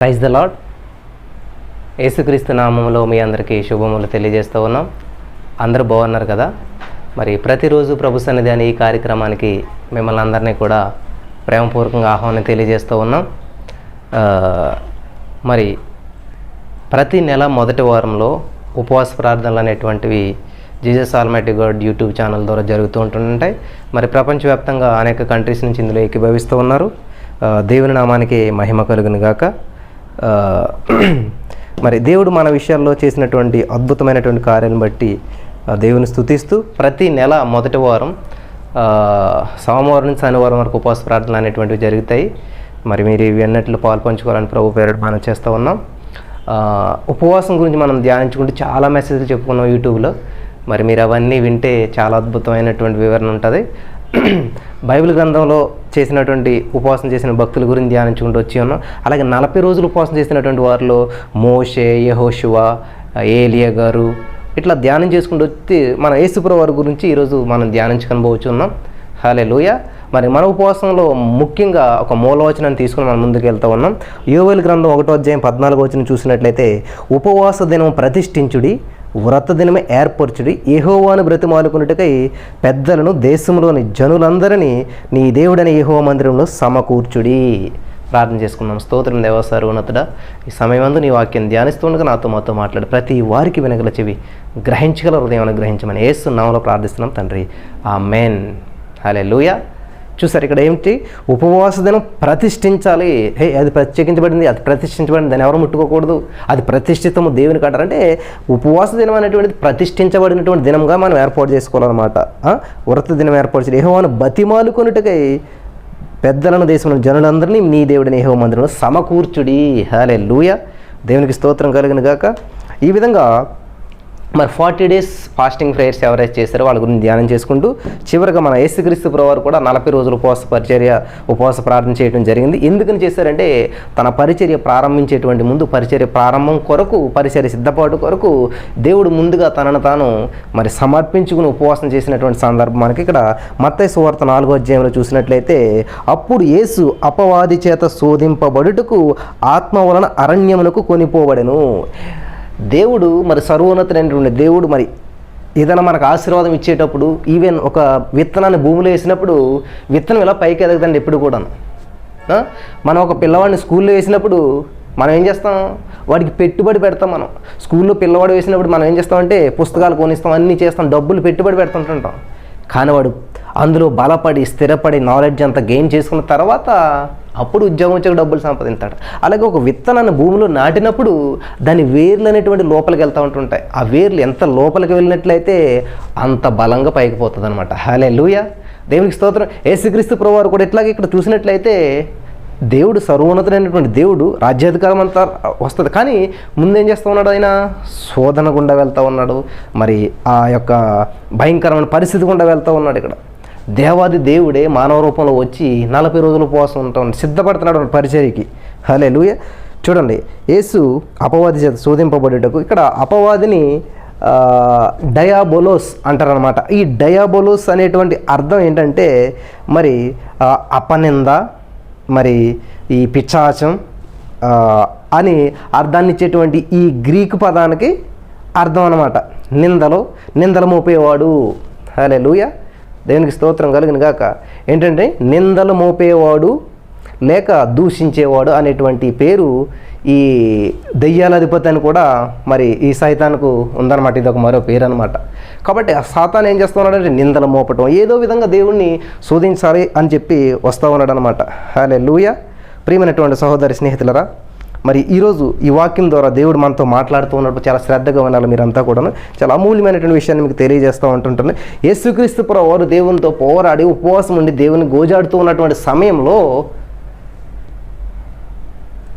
Praise the lord. యేసుక్రీస్తు నామములో మీ అందరికీ శుభములు తెలియజేస్తూ ఉన్నాం. అందరూ బాగున్నారు కదా? మరి ప్రతిరోజు ప్రభు సన్నిధి అనే ఈ కార్యక్రమానికి మిమ్మల్ని అందరినీ కూడా ప్రేమపూర్వకంగా ఆహ్వానం తెలియజేస్తూ ఉన్నాం. మరి ప్రతి నెల మొదటి వారంలో ఉపవాస ప్రార్థనలు అనేటువంటివి Jesus almighty God YouTube channel ద్వారా జరుగుతూ ఉంటుంటాయి. మరి ప్రపంచవ్యాప్తంగా అనేక కంట్రీస్ నుంచి ఇందులో ఏకీభవిస్తూ ఉన్నారు. దేవుని నామానికి మహిమ కలుగును గాక. మరి దేవుడు మన విషయాల్లో చేసినటువంటి అద్భుతమైనటువంటి కార్యాలను బట్టి దేవుని స్తుతిస్తూ ప్రతి నెల మొదటి వారం సోమవారం నుంచి శనివారం వరకు ఉపవాస ప్రార్థనలు అనేటువంటివి జరుగుతాయి. మరి మీరు ఇవి అన్నట్లు పాల్పంచుకోవాలని ప్రభు పేరిట మనం చేస్తూ ఉన్నాం. ఉపవాసం గురించి మనం ధ్యానించుకుంటే చాలా మెసేజ్లు చెప్పుకున్నాం యూట్యూబ్లో. మరి మీరు అవన్నీ వింటే చాలా అద్భుతమైనటువంటి వివరణ ఉంటుంది. బైబిల్ గ్రంథంలో చేసినటువంటి ఉపవాసం చేసిన భక్తుల గురించి ధ్యానించుకుంటూ వచ్చి ఉన్నాం. అలాగే 40 రోజులు ఉపవాసం చేసినటువంటి వారిలో మోషే, యెహోషువ, ఏలియా గారు ఇట్లా ధ్యానం చేసుకుంటూ వచ్చి మన యేసుప్రభువు వారి గురించి ఈరోజు మనం ధ్యానించుకొని ఉన్నాం. హల్లెలూయా. మరి మన ఉపవాసంలో ముఖ్యంగా ఒక మూలవచనాన్ని తీసుకుని మనం ముందుకు వెళ్తూ ఉన్నాం. యోవేలు గ్రంథం 1వ అధ్యాయం 14వ వచనం చూసినట్లయితే, ఉపవాస దినం ప్రతిష్ఠించుడి, వ్రత దినమే ఏర్పరచుడి, యెహోవాను బ్రతిమాలుకున్నట్టుకై పెద్దలను దేశంలోని జనులందరినీ నీ దేవుడైన యెహోవా మందిరంలో సమకూర్చుడి. ప్రార్థన చేసుకుందాం. స్తోత్రం దేవా సర్వోన్నతుడా, ఈ సమయమందు నీ వాక్యం ధ్యానిస్తుండగా మాతో మాట్లాడు. ప్రతి వారికి వినగల చెవి, గ్రహించగల హృదయం గ్రహించమని యేసు నామములో ప్రార్థిస్తున్నాం తండ్రి, ఆమేన్. హల్లెలూయా. చూసారు ఇక్కడ ఏమిటి? ఉపవాస దినం ప్రతిష్ఠించాలి. అది ప్రత్యేకించబడింది, అది ప్రతిష్ఠించబడింది, దాన్ని ఎవరు ముట్టుకోకూడదు, అది ప్రతిష్ఠితము దేవునికి అంటారంటే ఉపవాస దినం అనేటువంటిది ప్రతిష్ఠించబడినటువంటి దినంగా మనం ఏర్పాటు చేసుకోవాలన్నమాట. వ్రత దినం ఏర్పాటు చేయాలి. యెహోవాను బతిమాలుకొనుటకై పెద్దలను దేశంలో జనులందరినీ నీ దేవుడిని యెహోవా మందిరంలో సమకూర్చుడి. హల్లెలూయా. దేవునికి స్తోత్రం కలుగును గాక. ఈ విధంగా మరి 40 days ఫాస్టింగ్ ప్రేయర్స్ ఎవరైతే చేశారో వాళ్ళ గురించి ధ్యానం చేసుకుంటూ చివరిగా మన యేసుక్రీస్తు ప్రభువారు కూడా 40 రోజులు ఉపవాస ప్రార్థన చేయడం జరిగింది. ఎందుకని చేశారంటే తన పరిచర్య ప్రారంభించేటువంటి ముందు, పరిచర్య ప్రారంభం కొరకు, పరిచర్య సిద్ధపాటు కొరకు దేవుడు ముందుగా తనను తాను మరి సమర్పించుకుని ఉపవాసం చేసినటువంటి సందర్భం మనకి ఇక్కడ మత్తయి సువార్త 4వ అధ్యాయంలో చూసినట్లయితే, అప్పుడు యేసు అపవాది చేత శోధింపబడుటకు ఆత్మ వలన అరణ్యమునకు కొనిపోబడెను. దేవుడు మరి సర్వోన్నతుడైనటువంటి దేవుడు మరి ఏదైనా మనకు ఆశీర్వాదం ఇచ్చేటప్పుడు, ఈవెన్ ఒక విత్తనాన్ని భూమిలో వేసినప్పుడు విత్తనం ఇలా పైకి ఎదగదండి ఎప్పుడు కూడా. మనం ఒక పిల్లవాడిని స్కూల్లో వేసినప్పుడు మనం ఏం చేస్తాం? వాడికి పెట్టుబడి పెడతాం. మనం స్కూల్లో పిల్లవాడు వేసినప్పుడు మనం ఏం చేస్తామంటే పుస్తకాలు కొనిస్తాం, అన్నీ చేస్తాం, డబ్బులు పెట్టుబడి పెడుతుంటుంటాం. కానీ వాడు అందులో బలపడి స్థిరపడి నాలెడ్జ్ అంతా గెయిన్ చేసుకున్న తర్వాత అప్పుడు ఉద్యోగం వచ్చాక డబ్బులు సంపాదిస్తాడు. అలాగే ఒక విత్తనాన్ని భూమిలో నాటినప్పుడు దాని వేర్లు అనేటువంటి లోపలికి వెళ్తూ ఉంటుంటాయి. ఆ వేర్లు ఎంత లోపలికి వెళ్ళినట్లయితే అంత బలంగా పైకి పోతుంది అనమాట. హల్లెలూయా. దేవునికి స్తోత్రం. యేసుక్రీస్తు ప్రభువారు కూడా ఇట్లాగే ఇక్కడ చూసినట్లయితే దేవుడు సర్వోన్నతుడైనటువంటి దేవుడు, రాజ్యాధికారం అంతా వస్తుంది. కానీ ముందేం చేస్తూ ఉన్నాడు? ఆయన శోధన గుండా వెళ్తూ ఉన్నాడు. మరి ఆ యొక్క భయంకరమైన పరిస్థితి గుండా వెళ్తూ ఉన్నాడు. ఇక్కడ దేవాది దేవుడే మానవ రూపంలో వచ్చి 40 రోజుల ఉపవాసం ఉంటాడు, సిద్ధపడుతున్నాడు పరిచర్యకి. హల్లెలూయా. చూడండి, యేసు అపవాది చేత శోధింపబడేటకు, ఇక్కడ అపవాదిని డయాబోలోస్ అంటారనమాట. ఈ డయాబోలోస్ అనేటువంటి అర్థం ఏంటంటే మరి అపనింద, మరి ఈ పిశాచం అని అర్థాన్ని ఇచ్చేటువంటి ఈ గ్రీకు పదానికి అర్థం అనమాట. నిందలు మోపేవాడు. హల్లెలూయా. దేవునికి స్తోత్రం కలుగును గాక. ఏంటంటే నిందలు మోపేవాడు లేక దూషించేవాడు అనేటువంటి పేరు ఈ దెయ్యాల అధిపతి అని కూడా మరి ఈ సైతానికి ఉందన్నమాట. ఇది ఒక మరో పేరు అనమాట. కాబట్టి ఆ సాతాను ఏం చేస్తూ ఉన్నాడంటే నిందలు మోపటం, ఏదో విధంగా దేవుణ్ణి శోధించాలి అని చెప్పి వస్తూ ఉన్నాడు అనమాట. హల్లెలూయా. ప్రియమైనటువంటి సహోదరి స్నేహితులరా, మరి ఈరోజు ఈ వాక్యం ద్వారా దేవుడు మనతో మాట్లాడుతూ ఉన్నప్పుడు చాలా శ్రద్ధగా వినాలి. మీరంతా కూడా చాలా అమూల్యమైనటువంటి విషయాన్ని మీకు తెలియజేస్తూ ఉంటుంటాను. యేసుక్రీస్తు ప్రభువారు దేవునితో పోరాడి ఉపవాసం ఉండి దేవుని గోజాడుతూ ఉన్నటువంటి సమయంలో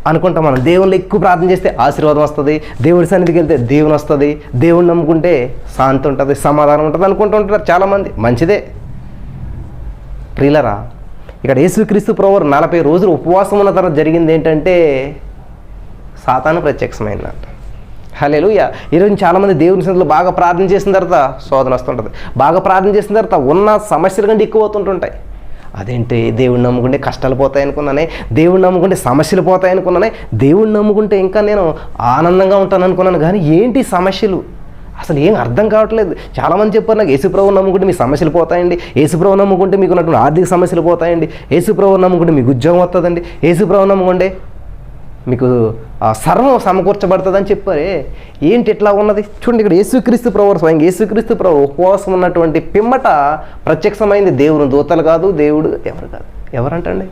అనుకుంటాం మనం, దేవుళ్ళు ఎక్కువ ప్రార్థన చేస్తే ఆశీర్వాదం వస్తుంది, దేవుడి సన్నిధికి వెళ్తే దేవుని వస్తుంది, దేవుడిని నమ్ముకుంటే శాంతి ఉంటుంది, సమాధానం ఉంటుంది అనుకుంటూ ఉంటారు చాలామంది. మంచిదే ప్రియులరా. ఇక్కడ యేసుక్రీస్తు ప్రభువారు 40 రోజులు ఉపవాసం ఉన్న తర్వాత జరిగింది ఏంటంటే సాతాను ప్రత్యక్షమైందంట. హల్లెలూయా. ఈరోజు చాలామంది దేవుని సన్నిధిలో బాగా ప్రార్థన చేసిన తర్వాత శోధన వస్తుంటుంది, బాగా ప్రార్థన చేసిన తర్వాత ఉన్న సమస్యల కంటే ఎక్కువ అవుతుంటుంటాయి. అదేంటి దేవుడిని నమ్ముకుంటే కష్టాలు పోతాయి అనుకున్నానే, దేవుడిని నమ్ముకుంటే సమస్యలు పోతాయి అనుకున్నానే, దేవుడిని నమ్ముకుంటే ఇంకా నేను ఆనందంగా ఉంటాను అనుకున్నాను, కానీ ఏంటి సమస్యలు అసలు ఏం అర్థం కావట్లేదు. చాలామంది చెప్పారు నాకు యేసుప్రభువుని నమ్ముకుంటే మీ సమస్యలు పోతాయండి, యేసుప్రభువుని నమ్ముకుంటే మీకు ఉన్నటువంటి ఆర్థిక సమస్యలు పోతాయండి, యేసుప్రభువుని నమ్ముకుంటే మీకు ఉద్యోగం వస్తుందండి, యేసుప్రభువుని నమ్ముకుంటే మీకు సర్వం సమకూర్చబడుతుందని చెప్పారే. ఏంటి ఇట్లా ఉన్నది చూడండి. ఇక్కడ యేసుక్రీస్తు ప్రభు స్వయం యేసుక్రీస్తు ప్రభు ఉపవాసం ఉన్నటువంటి పిమ్మట ప్రత్యక్షమైంది. దేవుని దూతలు కాదు, దేవుడు ఎవరు కాదు, ఎవరంటండి,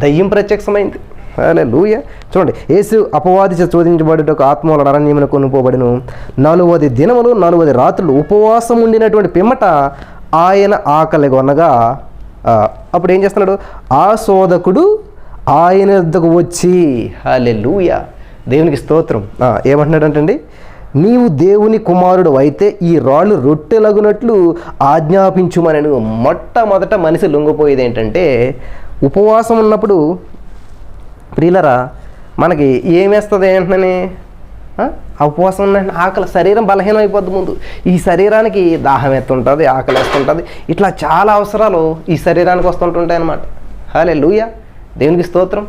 దయ్యం ప్రత్యక్షమైంది. హల్లెలూయా. చూడండి, యేసు అపవాది శోధించబడుటకు ఆత్మల అరణ్యమున కొనుపోబడిను 40 దినములు 40 రాత్రులు ఉపవాసం ఉండినటువంటి పిమ్మట ఆయన ఆకలి కొనగా అప్పుడు ఏం చేస్తున్నాడు, ఆ శోధకుడు ఆయన వద్దకు వచ్చి, హల్లెలూయా, దేవునికి స్తోత్రం, ఏమంటున్నాడంటండి, నీవు దేవుని కుమారుడు అయితే ఈ రాళ్ళు రొట్టెలగునట్లు ఆజ్ఞాపించుమని. మొట్టమొదట మనిషి లొంగిపోయేది ఏంటంటే, ఉపవాసం ఉన్నప్పుడు ప్రియులరా మనకి ఏమేస్తుంది ఏంటని, ఉపవాసం ఉన్న ఆకలి, శరీరం బలహీనం అయిపోద్ది. ముందు ఈ శరీరానికి దాహం ఎత్తుంటుంది, ఆకలి వేస్తుంటుంది, ఇట్లా చాలా అవసరాలు ఈ శరీరానికి వస్తుంటుంటాయి అన్నమాట. హల్లెలూయా, దేవునికి స్తోత్రం.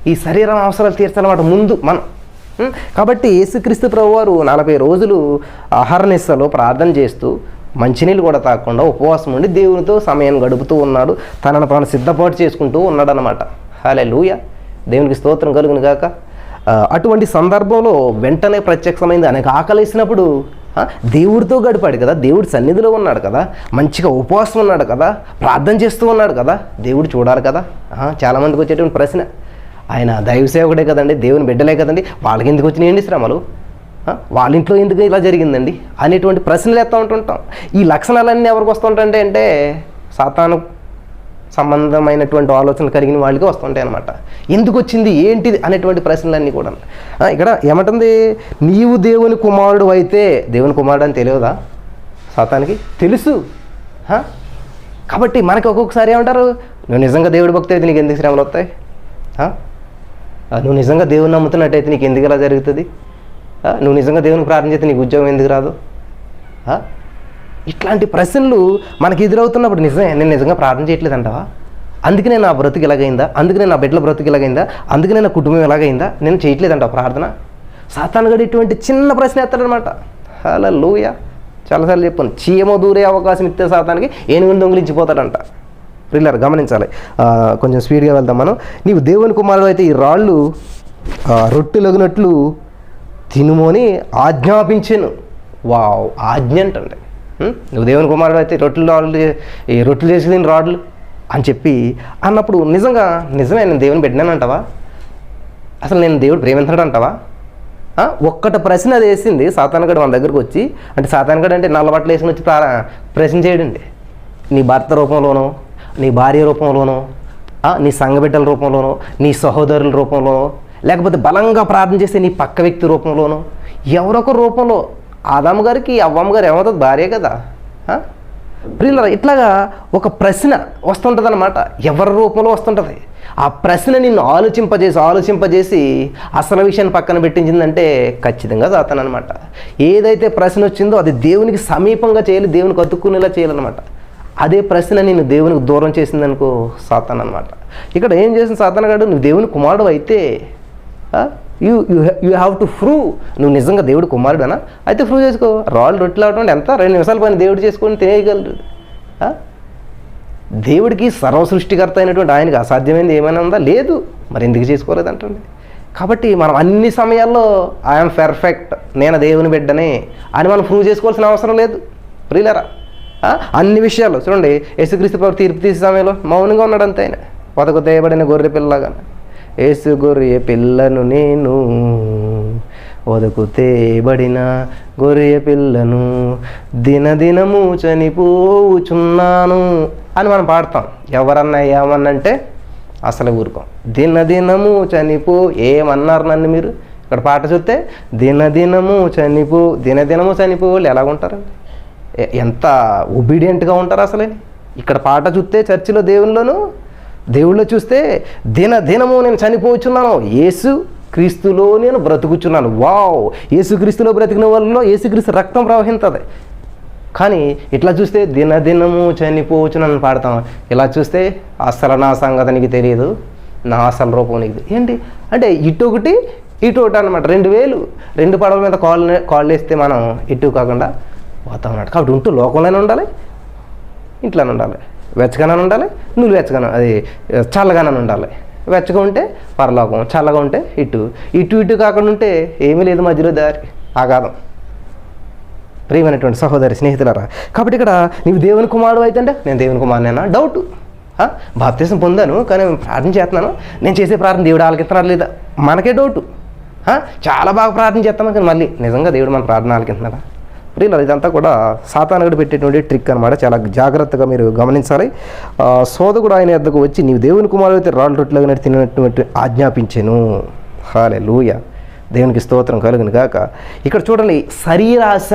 ఈ శరీరం అవసరాలు తీర్చాలన్నమాట ముందు మనం. కాబట్టి యేసుక్రీస్తు ప్రభువారు 40 రోజులు అహర్నిశలో ప్రార్థన చేస్తూ మంచినీళ్ళు కూడా తాగకుండా ఉపవాసం ఉండి దేవునితో సమయం గడుపుతూ ఉన్నాడు, తనను తాను సిద్ధపాటు చేసుకుంటూ ఉన్నాడు అన్నమాట. హల్లెలూయా, దేవునికి స్తోత్రం కలుగును గాక. అటువంటి సందర్భంలో వెంటనే ప్రత్యక్షమైంది. ఆయనకు ఆకలేసినప్పుడు దేవుడితో గడిపాడు కదా, దేవుడి సన్నిధిలో ఉన్నాడు కదా, మంచిగా ఉపవాసం ఉన్నాడు కదా, ప్రార్థన చేస్తూ ఉన్నాడు కదా, దేవుడు చూడాలి కదా. చాలామందికి వచ్చేటువంటి ప్రశ్న, ఆయన దైవ సేవకుడే కదండి, దేవుని బిడ్డలే కదండి, వాళ్ళకి ఎందుకు వచ్చినాయండి శ్రమలు, వాళ్ళ ఇంట్లో ఎందుకు ఇలా జరిగిందండి అనేటువంటి ప్రశ్నలు ఎత్తా ఉంటుంటాం. ఈ లక్షణాలన్నీ ఎవరికి వస్తుంటాయంటే అంటే సాతాను సంబంధమైనటువంటి ఆలోచనలు కలిగిన వాళ్ళకి వస్తుంటాయి అన్నమాట. ఎందుకు వచ్చింది ఏంటిది అనేటువంటి ప్రశ్నలన్నీ కూడా. ఇక్కడ ఏమంటుంది, నీవు దేవుని కుమారుడు అయితే, దేవుని కుమారుడు అని తెలియదా సాతానికి? తెలుసు. కాబట్టి మనకి ఒక్కొక్కసారి ఏమంటారు, నువ్వు నిజంగా దేవుడి భక్తి అయితే నీకు ఎందుకు శ్రమలు వస్తాయి, నువ్వు నిజంగా దేవుని నమ్ముతున్నట్టయితే నీకు ఎందుకు ఇలా జరుగుతుంది, నువ్వు నిజంగా దేవుని ప్రార్థన చేస్తే నీకు ఉద్యోగం ఎందుకు రాదు, ఇట్లాంటి ప్రశ్నలు మనకి ఎదురవుతున్నప్పుడు నిజమే, నేను నిజంగా ప్రార్థన చేయట్లేదు అంటావా, అందుకనే నా బ్రతుకు ఎలాగైందా, అందుకనే నా బిడ్డల బ్రతుకు ఎలాగైందా, అందుకనే నా కుటుంబం ఎలాగైందా, నేను చేయట్లేదంటావు ప్రార్థన. సాతానుగాడు ఇటువంటి చిన్న ప్రశ్న ఎత్తాడనమాట. హల్లెలూయా, చాలాసార్లు చెప్పాను, చీమ దూరే అవకాశం ఇస్తే సాతానికి ఏనుగుని దొంగిలించిపోతాడంట. ప్రియులారా గమనించాలి, కొంచెం స్పీడ్గా వెళ్దాం మనం. నీవు దేవుని కుమారుడు అయితే ఈ రాళ్ళు రొట్టెలగినట్లు తినుమని ఆజ్ఞాపించాను. వావ్, ఆజ్ఞ అంటండి. నువ్వు దేవుని కుమారుడు అయితే రొట్టెలు చేసి తిని రాడ్లు అని చెప్పి అన్నప్పుడు నిజమే నేను దేవుని బిడ్డనేనంటావా, అసలు నేను దేవుడు ప్రేమించడం అంటావా? ఒక్కటి ప్రశ్న అది వేసింది సాతానుగాడు మన దగ్గరకు వచ్చి. అంటే సాతానుగాడు అంటే నల్ల బట్టలు వేసుకుని వచ్చి ప్రశ్న చేయడండి. నీ భర్త రూపంలోనో, నీ భార్య రూపంలోనో, నీ సంఘబిడ్డల రూపంలోనో, నీ సహోదరుల రూపంలోనో, లేకపోతే బలంగా ప్రార్థన చేసే నీ పక్క వ్యక్తి రూపంలోనో, ఎవరొక రూపంలో. ఆదాము గారికి అవ్వమ్మ గారు ఏమవుతుంది, భార్య కదా. ప్రియులారా ఇట్లాగా ఒక ప్రశ్న వస్తుంటుంది అన్నమాట, ఎవరి రూపంలో వస్తుంటుంది. ఆ ప్రశ్న నిన్ను ఆలోచింపజేసి అసలు విషయాన్ని పక్కన పెట్టించిందంటే ఖచ్చితంగా సాతాను అనమాట. ఏదైతే ప్రశ్న వచ్చిందో అది దేవునికి సమీపంగా చేయాలి, దేవునికి అతుక్కునేలా చేయాలన్నమాట. అదే ప్రశ్న నిన్ను దేవునికి దూరం చేసిందనుకో సాతాను అనమాట. ఇక్కడ ఏం చేసిన సాతానుగాడు, నువ్వు దేవుని కుమారుడు అయితే యూ హ్యావ్ టు ప్రూవ్, నువ్వు నిజంగా దేవుడు కుమారుడనా అయితే ప్రూవ్ చేసుకో. రాళ్ళు రొట్టెలు అవడం ఎంత 2 నిమిషాల పైన దేవుడు చేసుకొని తినేయగలరు. దేవుడికి సర్వసృష్టికర్త అయినటువంటి ఆయనకి అసాధ్యమైనది ఏమైనా ఉందా? లేదు. మరి ఎందుకు చేసుకోలేదంటండి. కాబట్టి మనం అన్ని సమయాల్లో ఐఎమ్ పర్ఫెక్ట్, నేను దేవుని బిడ్డనే అని మనం ప్రూవ్ చేసుకోవాల్సిన అవసరం లేదు. ప్రియులారా అన్ని విషయాలు చూడండి, యేసుక్రీస్తు ప్రభు తీర్పు తీసే సమయంలో మౌనంగా ఉన్నాడు అంతే. ఆయన పొదకు తేయబడిన గొర్రె పిల్లగా, యేసు గొర్రె పిల్లను నేను, వదకు తేబడిన గొర్రె పిల్లను, దినదినము చనిపోచున్నాను అని మనం పాడతాం. ఎవరన్నా ఏమన్నంటే అసలు ఊరుకోం. దినదినము ఏమన్నారు నన్ను మీరు? ఇక్కడ పాట చూస్తే దినదినము చనిపో వాళ్ళు ఎలాగుంటారండి, ఎంత ఒబీడియంట్గా ఉంటారు అసలే. ఇక్కడ పాట చూస్తే చర్చిలో దేవుళ్ళో చూస్తే దినదినము నేను చనిపోచున్నాను, యేసు క్రీస్తులో నేను బ్రతుకుచున్నాను. వావ్, యేసుక్రీస్తులో బ్రతికిన వాళ్ళలో యేసుక్రీస్తు రక్తం ప్రవహిస్తుంది. కానీ ఇట్లా చూస్తే దినదినము చనిపోవచ్చు నన్ను పాడతాం. ఇలా చూస్తే అసలు నా సంగతి నీకు తెలియదు, నా అసలు రూపం నీకు ఏంటి అంటే ఇటు ఒకటి అనమాట. 2000 2 పడవల మీద కాళ్ళు వేస్తే మనం ఇటు కాకుండా పోతాం అన్నట్టు. కాబట్టి ఉంటూ లోకంలోనే ఉండాలి, ఇంట్లోనే ఉండాలి, వెచ్చగానే ఉండాలి, నువ్వు వెచ్చగానే అది చల్లగానే ఉండాలి. వెచ్చగా ఉంటే పరలోకం, చల్లగా ఉంటే ఇటు కాకుండా ఉంటే ఏమీ లేదు, మధ్యలో దారి ఆగాధం. ప్రియమైనటువంటి సహోదరి స్నేహితులారా, కాబట్టి ఇక్కడ నీవు దేవుని కుమారుడు అయితే అంటే నేను దేవుని కుమారునేనా డౌట్. బాప్తిసం పొందాను కానీ ప్రార్థన చేస్తున్నాను, నేను చేసే ప్రార్థన దేవుడు ఆలకిస్తున్నాడు లేదా మనకే డౌటు. చాలా బాగా ప్రార్థన చేస్తాను కానీ మళ్ళీ నిజంగా దేవుడు మన ప్రార్థన ఆలకిస్తున్నాడా? ప్రియులారా, ఇదంతా కూడా సాతానుడు పెట్టేటువంటి ట్రిక్ అనమాట. చాలా జాగ్రత్తగా మీరు గమనించాలి. సోదకుడు ఆయన యొద్దకు వచ్చి నీవు దేవుని కుమారుడు అయితే రాళ్ళు రొట్టెలుగా తినటువంటి ఆజ్ఞాపించెను. హల్లెలూయా, దేవునికి స్తోత్రం కలుగును గాక. ఇక్కడ చూడండి, శరీరాశ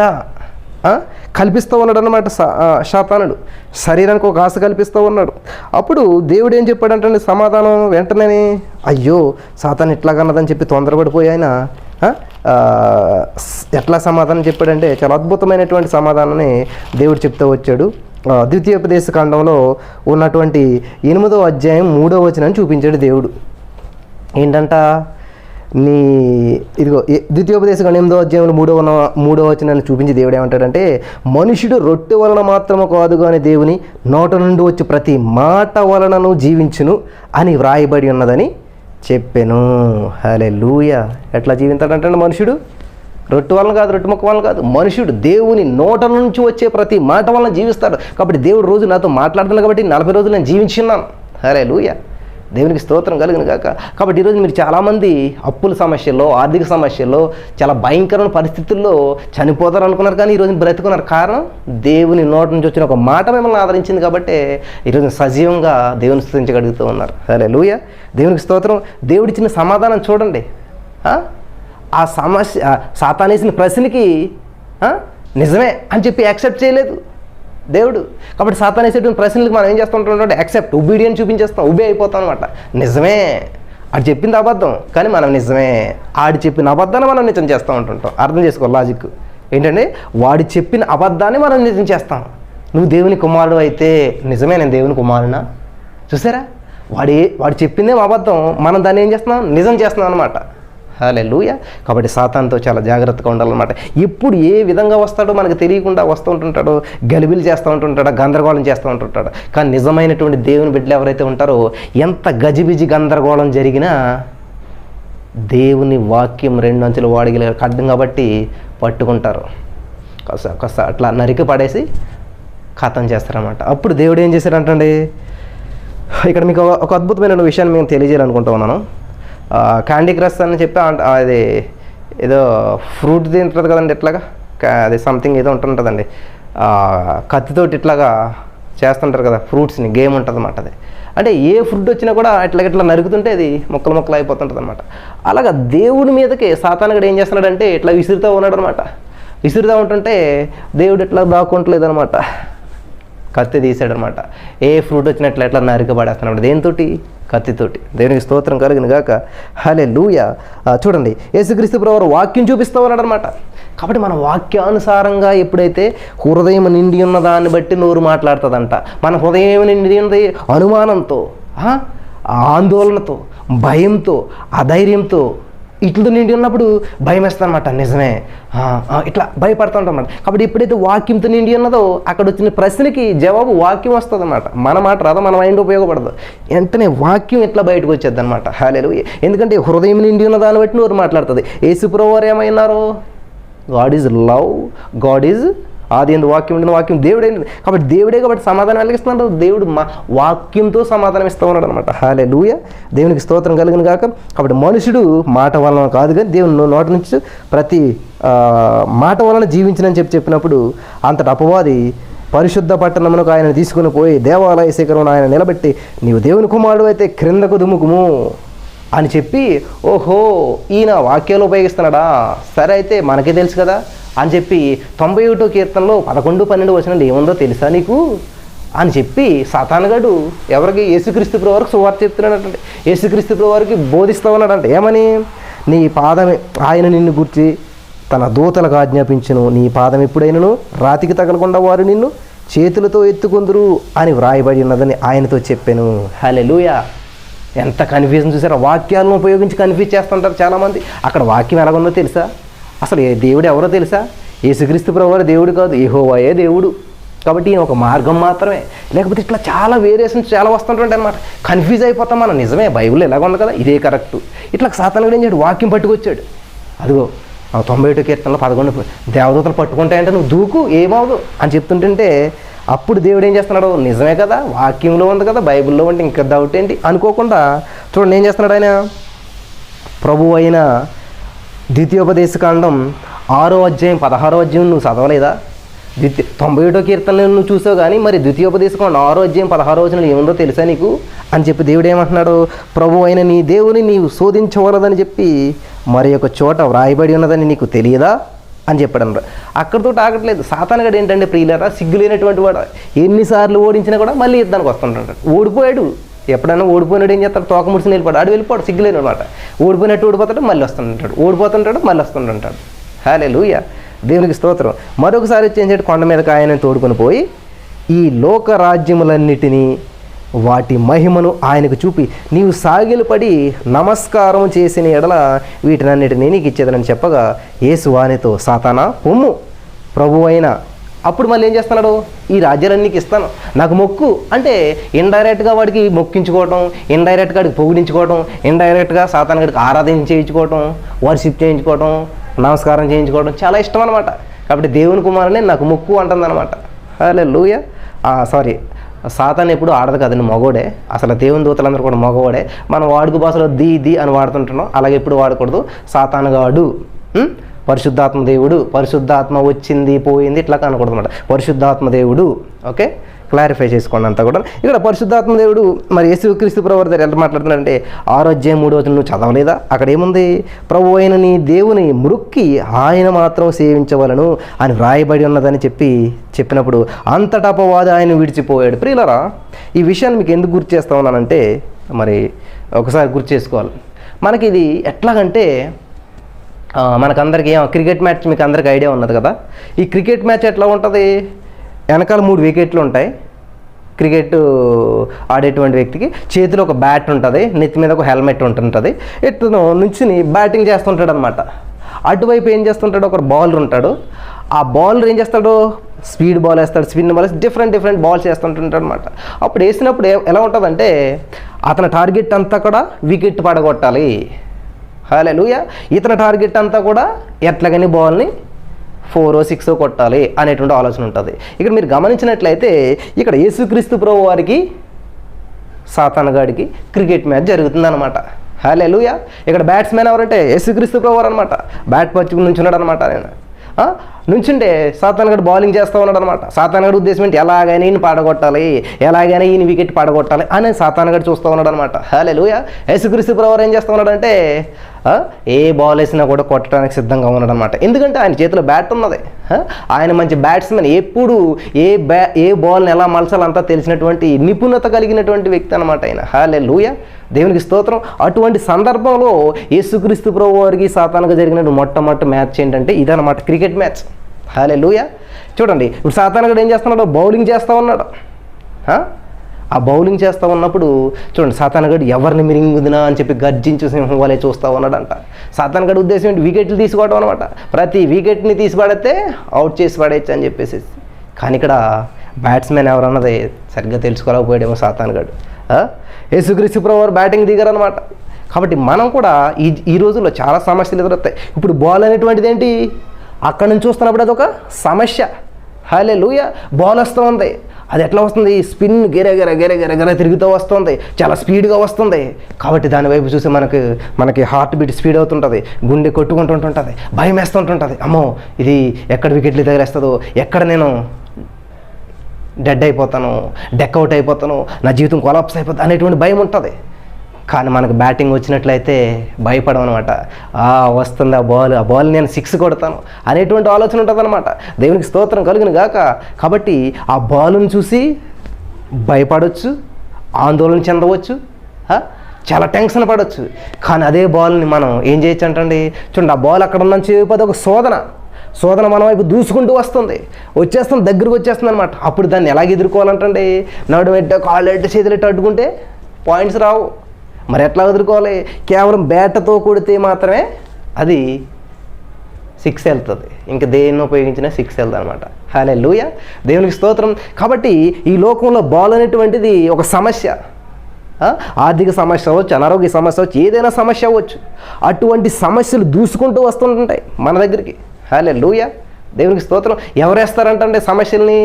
కల్పిస్తూ ఉన్నాడు అన్నమాట సాతానుడు. శరీరానికి ఒక ఆశ కల్పిస్తూ ఉన్నాడు. అప్పుడు దేవుడు ఏం చెప్పాడంటే సమాధానం వెంటనే, అయ్యో సాతాను ఇట్లాగన్నదని చెప్పి తొందరపడిపోయి ఆయన ఎట్లా సమాధానం చెప్పాడంటే చాలా అద్భుతమైనటువంటి సమాధానాన్ని దేవుడు చెప్తూ వచ్చాడు. ద్వితీయోపదేశ కాండంలో ఉన్నటువంటి 8వ అధ్యాయం 3వ వచనాన్ని చూపించాడు దేవుడు. ఏంటంట, నీ ఇదిగో ద్వితీయోపదేశ కాండం 8వ అధ్యాయంలో 3వ వచనాన్ని చూపించి దేవుడు ఏమంటాడంటే, మనుషుడు రొట్టె వలన మాత్రము కాదు కానీ దేవుని నోట నుండి వచ్చి ప్రతి మాట వలనను జీవించును అని వ్రాయబడి ఉన్నదని చెప్పాను. హల్లెలూయా. ఎట్లా జీవించాడంటే మనుషుడు రొట్టె వలన కాదు, రొట్టె ముక్క వలన కాదు, మనుషుడు దేవుని నోట నుంచి వచ్చే ప్రతి మాట వలన జీవిస్తాడు. కాబట్టి దేవుడు రోజు నాతో మాట్లాడుతున్నాడు కాబట్టి 40 రోజులు నేను జీవించున్నాను. హల్లెలూయా, దేవునికి స్తోత్రం కలుగును గాక. కాబట్టి ఈరోజు మీరు చాలామంది అప్పుల సమస్యల్లో, ఆర్థిక సమస్యల్లో, చాలా భయంకరమైన పరిస్థితుల్లో చనిపోతారు అనుకున్నారు కానీ ఈరోజు బ్రతుకున్నారు. కారణం దేవుని నోట నుంచి వచ్చిన ఒక మాట మిమ్మల్ని ఆదరించింది కాబట్టి ఈరోజు సజీవంగా దేవుని స్తుతించగలుగుతూ ఉన్నారు. హల్లెలూయా, దేవునికి స్తోత్రం. దేవుడిచ్చిన సమాధానం చూడండి. ఆ సమస్య సాతానేసిన ప్రశ్నకి నిజమే అని చెప్పి యాక్సెప్ట్ చేయలేదు దేవుడు. కాబట్టి సాతానేసేటువంటి ప్రశ్నలకు మనం ఏం చేస్తూ ఉంటాం, యాక్సెప్ట్, ఒబీడియన్స్ చూపించేస్తాం, ఒబే అయిపోతాం అనమాట. నిజమే, ఆడు చెప్పింది అబద్ధం కానీ మనం నిజమే, ఆడు చెప్పిన అబద్ధాన్ని మనం నిజం చేస్తూ ఉంటుంటాం. అర్థం చేసుకో లాజిక్ ఏంటంటే, వాడు చెప్పిన అబద్ధాన్ని మనం నిజం చేస్తాం. నువ్వు దేవుని కుమారుడు అయితే నిజమే, నేను దేవుని కుమారునా? చూసారా, వాడు చెప్పిందేం అబద్ధం, మనం దాన్ని ఏం చేస్తున్నాం, నిజం చేస్తున్నాం అనమాట. హల్లెలూయా. కాబట్టి సాతానుతో చాలా జాగ్రత్తగా ఉండాలన్నమాట. ఎప్పుడు ఏ విధంగా వస్తాడో మనకు తెలియకుండా వస్తూ ఉంటుంటాడో, గలిబిలు చేస్తూ ఉంటుంటాడో, గందరగోళం చేస్తూ ఉంటుంటాడు. కానీ నిజమైనటువంటి దేవుని బిడ్డలు ఎవరైతే ఉంటారో ఎంత గజిబిజి గందరగోళం జరిగినా దేవుని వాక్యం 2 అంచుల వాడికి కడ్డం కాబట్టి పట్టుకుంటారు, కాస్త అట్లా నరికి పడేసి ఖతం చేస్తారన్నమాట. అప్పుడు దేవుడు ఏం చేశాడంటండి, ఇక్కడ మీకు ఒక అద్భుతమైన విషయాన్ని మేము తెలియజేయాలనుకుంటూ ఉన్నాను. క్యాండీ క్రష్ అని చెప్పి అది ఏదో ఫ్రూట్ తింటుంది కదండి, ఇట్లాగా అది సంథింగ్ ఏదో ఉంటుంటుందండి, కత్తితోటి ఇట్లాగా చేస్తుంటారు కదా ఫ్రూట్స్ని, గేమ్ ఉంటుంది అన్నమాట. అది అంటే ఏ ఫ్రూట్ వచ్చినా కూడా ఇట్లా నరుకుతుంటే అది ముక్కలు అయిపోతుంటుంది అనమాట. అలాగా దేవుడి మీదకి సాతానుడు ఏం చేస్తున్నాడంటే ఇట్లా విసురుతూ ఉన్నాడు అనమాట. విసురుతూ ఉంటుంటే దేవుడు ఇట్లా దాక్కుంటలేదు అనమాట, కత్తి తీసాడనమాట. ఏ ఫ్రూట్ వచ్చినట్లు ఎట్లా నరికి పడేస్తున్నాడు, దేనితోటి, కత్తితోటి. దేవునికి స్తోత్రం కలుగును గాక. హల్లెలూయా. చూడండి, యేసుక్రీస్తు ప్రభువు వాక్యం చూపిస్తూ ఉన్నాడు అనమాట. కాబట్టి మన వాక్యానుసారంగా ఎప్పుడైతే హృదయం నిండి ఉన్న దాన్ని బట్టి నోరు మాట్లాడుతుందంట. మన హృదయం నిండి ఉన్నది అనుమానంతో, ఆందోళనతో, భయంతో, అధైర్యంతో, ఇట్లతో నిండి ఉన్నప్పుడు భయం వేస్తుంది అనమాట. నిజమే, ఇట్లా భయపడుతూ ఉంటాం అన్నమాట. కాబట్టి ఎప్పుడైతే వాక్యంతో నిండి ఉన్నదో అక్కడ వచ్చిన ప్రశ్నకి జవాబు వాక్యం వస్తుంది అన్నమాట. మన మాట రాదా, మన మైండ్ ఉపయోగపడదు, వెంటనే వాక్యం ఇట్లా బయటకు వచ్చేది అనమాట. హల్లెలూయా. ఎందుకంటే హృదయం నిండి ఉన్న దాన్ని బట్టి నోరు మాట్లాడుతుంది. యేసు ప్రభువారు ఏమైనారు, God is love, God is ఆది ఎందు వాక్యం ఉండిన వాక్యం దేవుడే. కాబట్టి సమాధానం కలిగిస్తున్నాడు. దేవుడు మా వాక్యంతో సమాధానం ఇస్తూ ఉన్నాడు అనమాట. హల్లెలూయా. దేవునికి స్తోత్రం కలుగును గాక. కాబట్టి మనుషుడు మాట వలన కాదు కానీ దేవుని నోటి నుంచి ప్రతి మాట వలన జీవించనని చెప్పినప్పుడు అంతటి అపవాది పరిశుద్ధ పట్టణమునకు ఆయన తీసుకుని పోయి దేవాలయ శిఖరం ఆయన నిలబెట్టి నీవు దేవుని కుమారుడు అయితే క్రిందకు దుముకుము అని చెప్పి, ఓహో ఈయన వాక్యాలు ఉపయోగిస్తున్నాడా, సరే అయితే మనకే తెలుసు కదా అని చెప్పి 91వ కీర్తనలో 11, 12 వచనాలు ఏముందో తెలుసా నీకు అని చెప్పి సాతానుగాడు ఎవరికి, యేసుక్రీస్తు ప్రభు వారికి సువార్త చెప్తున్నాడంటే, యేసుక్రీస్తు ప్రభు వారికి బోధిస్తూ ఉన్నాడంటే ఏమని, నీ పాదమే ఆయన నిన్ను గుర్చి తన దూతలకు ఆజ్ఞాపించును, నీ పాదం ఎప్పుడైనను రాతికి తగలకుండా వారు నిన్ను చేతులతో ఎత్తుకుందురు అని వ్రాయబడి ఉన్నదని ఆయనతో చెప్పాను. హల్లెలూయా. ఎంత కన్ఫ్యూజన్ చూసారా? వాక్యాలను ఉపయోగించి కన్ఫ్యూజ్ చేస్తుంటారు చాలామంది. అక్కడ వాక్యం ఎలాగుందో తెలుసా? అసలు దేవుడు ఎవరో తెలుసా? యేసుక్రీస్తు ప్రభువారు దేవుడు కాదు, యెహోవాయే దేవుడు. కాబట్టి ఈయన ఒక మార్గం మాత్రమే. లేకపోతే ఇట్లా చాలా వేరియేషన్స్ చాలా వస్తుంటాయి అనమాట. కన్ఫ్యూజ్ అయిపోతాం మనం. నిజమే, బైబిల్ ఎలాగ ఉంది కదా, ఇదే కరెక్ట్. ఇట్లా సాతానుడు ఏం చేయడు, వాక్యం పట్టుకొచ్చాడు. అదిగో 91 కీర్తనలో 11 దేవదూతలు పట్టుకుంటాయంటే నువ్వు దూకు, ఏమవదు అని చెప్తుంటుంటే అప్పుడు దేవుడు ఏం చేస్తున్నాడు, నిజమే కదా, వాక్యంలో ఉంది కదా, బైబిల్లో ఉంటే ఇంకా డౌట్ ఏంటి అనుకోకుండా చూడండి ఏం చేస్తున్నాడు ఆయన. ప్రభువు అయిన ద్వితీయోపదేశకాండం 6వ అధ్యాయం 16వ అధ్యాయం నువ్వు చదవలేదా? 91 కీర్తనలు నువ్వు చూసావు కానీ మరి ద్వితీయోపదేశకాండం 6వ అధ్యాయం 16వ వచనం ఏముందో తెలుసా నీకు అని చెప్పి దేవుడు ఏమంటున్నాడు, ప్రభువు అయిన నీ దేవుని నీవు శోధించవలదని చెప్పి మరి ఒక చోట వ్రాయబడి ఉన్నదని నీకు తెలియదా అని చెప్పాడు అన్నాడు. అక్కడితో ఆగట్లేదు. సాతానుగాడు ఏంటంటే ప్రియులారా, సిగ్గులేనటువంటి వాడు. ఎన్నిసార్లు ఓడించినా కూడా మళ్ళీ యుద్ధానికి వస్తుంటాడు. ఓడిపోయాడు. ఎప్పుడైనా ఓడిపోయినాడు ఏం చేస్తాడు, తోక ముడిసి వెళ్ళిపోయాడు, ఆడు వెళ్ళిపోడు, సిగ్గులేని అనమాట. ఓడిపోయినట్టు ఓడిపోతాడు, మళ్ళీ వస్తుంటాడు, ఓడిపోతుంటాడు, మళ్ళీ వస్తుంటాడు. హల్లెలూయా, దేవునికి స్తోత్రం. మరొకసారి వచ్చి ఏం చేయడు, కొండ మీదకి ఆయన తోడుకొని పోయి ఈ లోక రాజ్యములన్నిటినీ వాటి మహిమను ఆయనకు చూపి నీవు సాగిలపడి నమస్కారం చేసిన ఎడల వీటినన్నిటినీ నీకు ఇచ్చేదనని చెప్పగా యేసు వానితో, సాతానా పొమ్ము, ప్రభు అయిన. అప్పుడు మళ్ళీ ఏం చేస్తున్నాడు, ఈ రాజ్యాలన్నీకి ఇస్తాను, నాకు మొక్కు అంటే ఇండైరెక్ట్గా వాడికి మొక్కించుకోవటం, ఇండైరెక్ట్గా వాడికి పొగిడించుకోవటం, ఇండైరెక్ట్గా సాతానుగాడికి ఆరాధన చేయించుకోవటం, వర్షిప్ చేయించుకోవటం, నమస్కారం చేయించుకోవడం చాలా ఇష్టం అనమాట. కాబట్టి దేవుని కుమారుని నాకు మొక్కు అంటుందన్నమాట. హల్లెలూయా. సారీ, సాతాను ఎప్పుడు ఆడదు కదండి, మగోడే. అసలు దేవుని దూతలందరూ కూడా మగవాడే. మనం వాడుక భాషలో ది అని వాడుతుంటున్నాం, అలాగే ఎప్పుడు వాడకూడదు. సాతానుగాడు, పరిశుద్ధాత్మ దేవుడు, పరిశుద్ధాత్మ వచ్చింది పోయింది ఇట్లా అనకూడదు అనమాట. పరిశుద్ధాత్మ దేవుడు, ఓకే, క్లారిఫై చేసుకోండి అంతా కూడా. ఇక్కడ పరిశుద్ధాత్మ దేవుడు మరి యేసుక్రీస్తు ప్రభువు దగ్గర ఎలా మాట్లాడుతున్నాడంటే 6వ అధ్యాయం 3వ వచనం నువ్వు చదవలేదా? అక్కడ ఏముంది, ప్రభు అయిన నీ దేవుని మృక్కి ఆయన మాత్రం సేవించవలను అని వ్రాయబడి ఉన్నదని చెప్పినప్పుడు అంతటా అపవాది ఆయన విడిచిపోయాడు. ప్రియులారా, ఈ విషయాన్ని మీకు ఎందుకు గుర్తు చేస్తా ఉన్నానంటే మరి ఒకసారి గుర్తు చేసుకోవాలి. మనకి ఇది ఎట్లాగంటే మనకందరికీ క్రికెట్ మ్యాచ్ మీకు అందరికీ ఐడియా ఉన్నది కదా. ఈ క్రికెట్ మ్యాచ్ ఎట్లా ఉంటుంది, వెనకాల 3 వికెట్లు ఉంటాయి. క్రికెట్ ఆడేటువంటి వ్యక్తికి చేతిలో ఒక బ్యాట్ ఉంటుంది, నెత్తి మీద ఒక హెల్మెట్ ఉంటుంటుంది. ఇతను నుంచుని బ్యాటింగ్ చేస్తుంటాడు అనమాట. అటువైపు ఏం చేస్తుంటాడు, ఒక బౌలర్ ఉంటాడు. ఆ బౌలర్ ఏం చేస్తాడు, స్పీడ్ బాల్ వేస్తాడు, స్పిన్ బాల్ వేస్తాడు, డిఫరెంట్ బాల్స్ వేస్తుంటుంటాడు అనమాట. అప్పుడు వేసినప్పుడు ఎలా ఉంటుందంటే అతని టార్గెట్ అంతా కూడా వికెట్ పడగొట్టాలి. హల్లెలూయా. ఇతని టార్గెట్ అంతా కూడా ఎట్లాగని బాల్ని 4 or 6 కొట్టాలి అనేటువంటి ఆలోచన ఉంటుంది. ఇక్కడ మీరు గమనించినట్లయితే ఇక్కడ యేసుక్రీస్తు ప్రభు వారికి సాతానుగాడికి క్రికెట్ మ్యాచ్ జరుగుతుందన్నమాట. హల్లెలూయా. ఇక్కడ బ్యాట్స్మెన్ ఎవరంటే యేసుక్రీస్తు ప్రభు వారు అనమాట. బ్యాట్ పట్టుకుని నుంచున్నాడు అనమాట. ఆయన నుంచుంటే సాతానుగాడు బౌలింగ్ చేస్తూ ఉన్నాడు అనమాట. సాతానుగాడు ఉద్దేశం ఏంటి, ఎలాగైనా ఈయన పడగొట్టాలి, ఎలాగైనా ఈయన వికెట్ పడగొట్టాలి అని సాతానుగాడు చూస్తూ ఉన్నాడు అనమాట. హల్లెలూయా. యేసుక్రీస్తు ప్రభువు ఏం చేస్తూ ఉన్నాడంటే ఏ బాల్ వేసినా కూడా కొట్టడానికి సిద్ధంగా ఉన్నాడు అనమాట. ఎందుకంటే ఆయన చేతిలో బ్యాట్ ఉన్నది. ఆయన మంచి బ్యాట్స్మెన్, ఎప్పుడు ఏ బాల్ని ఎలా మలచాలంతా తెలిసినటువంటి నిపుణత కలిగినటువంటి వ్యక్తి అనమాట ఆయన. హల్లెలూయా, దేవునికి స్తోత్రం. అటువంటి సందర్భంలో యేసుక్రీస్తు ప్రభు వారికి సాతానుగా జరిగిన మొట్టమొదటి మ్యాచ్ ఏంటంటే ఇదన్నమాట, క్రికెట్ మ్యాచ్. హల్లెలూయా. చూడండి, ఇప్పుడు సాతానుగాడు ఏం చేస్తున్నాడు, బౌలింగ్ చేస్తూ ఉన్నాడు. ఆ బౌలింగ్ చేస్తూ ఉన్నప్పుడు చూడండి, సాతానుగాడు ఎవరిని మిరింగుదినా అని చెప్పి గర్జించు సింహం వలె చూస్తూ ఉన్నాడంట. సాతానుగాడు ఉద్దేశం ఏంటి, వికెట్లు తీసుకోవడం అనమాట. ప్రతి వికెట్ని తీసి పడితే అవుట్ చేసి పడేయచ్చు అని చెప్పేసి. కానీ ఇక్కడ బ్యాట్స్మెన్ ఎవరన్నది సరిగ్గా తెలుసుకోలేకపోయాడేమో సాతానుగాడు. యేసుక్రీస్తు ప్రభువు బ్యాటింగ్ దిగారనమాట. కాబట్టి మనం కూడా ఈ రోజుల్లో చాలా సమస్యలు ఎదురవుతాయి. ఇప్పుడు బాల్ అనేటువంటిది ఏంటి, అక్కడ నుంచి చూస్తున్నప్పుడు అదొక సమస్య. హల్లెలూయా. బాల్ వస్తూ ఉంది, అది ఎట్లా వస్తుంది, స్పిన్ గెర తిరుగుతూ వస్తుంది, చాలా స్పీడ్గా వస్తుంది. కాబట్టి దానివైపు చూసి మనకి హార్ట్ బీట్ స్పీడ్ అవుతుంటుంది, గుండె కొట్టుకుంటుంటుంది, భయం వేస్తుంటుంటుంది. అమ్మో, ఇది ఎక్కడ వికెట్లు తగిలేస్తుందో, ఎక్కడ నేను డెడ్ అయిపోతాను, డెక్అవుట్ అయిపోతాను, నా జీవితం కొలాప్స్ అయిపోతుంది అనేటువంటి భయం ఉంటుంది. కానీ మనకు బ్యాటింగ్ వచ్చినట్లయితే భయపడం అనమాట. వస్తుంది ఆ బాల్ నేను 6 కొడతాను అనేటువంటి ఆలోచన ఉంటుంది అనమాట. దేవునికి స్తోత్రం కలుగును గాక. కాబట్టి ఆ బాల్ను చూసి భయపడవచ్చు, ఆందోళన చెందవచ్చు, చాలా టెన్షన్ పడవచ్చు. కానీ అదే బాల్ని మనం ఏం చేయొచ్చు అంటండి, చూడండి ఆ బాల్ అక్కడ ఉందని చెప్పి ఒక శోధన మన వైపు దూసుకుంటూ వచ్చేస్తుంది దగ్గరకు వచ్చేస్తుంది అనమాట. అప్పుడు దాన్ని ఎలాగ ఎదుర్కోవాలంటండి, నడుమెట్ట కాళ్ళెట్ట చేతులెట్ట అడ్డుకుంటే పాయింట్స్ రావు. మరి ఎట్లా ఎదుర్కోవాలి, కేవలం బ్యాట్తో కొడితే మాత్రమే అది 6 వెళ్తుంది, ఇంకా దేన్ని ఉపయోగించినా 6 వెళ్తుంది అనమాట. హల్లెలూయా, దేవునికి స్తోత్రం. కాబట్టి ఈ లోకంలో బాల్ అనేటువంటిది ఒక సమస్య, ఆర్థిక సమస్య అవ్వచ్చు, అనారోగ్య సమస్య అవ్వచ్చు, ఏదైనా సమస్య అవ్వచ్చు. అటువంటి సమస్యలు దూసుకుంటూ వస్తుంటాయి మన దగ్గరికి. హల్లెలూయా, దేవునికి స్తోత్రం. ఎవరు వేస్తారంటే సమస్యల్ని?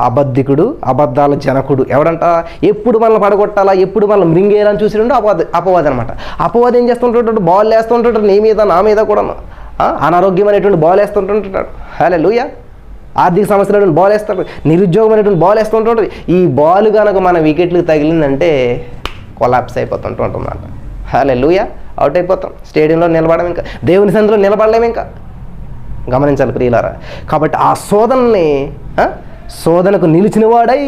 అబద్ధికుడు, అబద్ధాల జనకుడు. ఎవడంట? ఎప్పుడు మనల్ని పడగొట్టాలా, ఎప్పుడు మనల్ని మృంగేయాలని చూసినట్టు అపవాది అనమాట. అపవాది ఏం చేస్తుంటాడు, బాల్ వేస్తుంటాడు నీ మీద నా మీద కూడా. అనారోగ్యం అనేటువంటి బాల్ వేస్తుంటుంటాడు. హల్లెలూయా, ఆర్థిక సమస్యలు బాల్ వేస్తాడు, నిరుద్యోగం అనేటువంటి బాల్ వేస్తుంటుంది. ఈ బాల్ కనుక మన వికెట్లకు తగిలిందంటే కొలాప్స్ అయిపోతుంటూ ఉంటుందన్నమాట. హల్లెలూయా, అవుట్ అయిపోతాం. స్టేడియంలో నిలబడడం, ఇంకా దేవుని సందులో నిలబడలేము. ఇంకా గమనించాలి ప్రియులారా. కాబట్టి ఆ శోధనకు నిలిచిన వాడై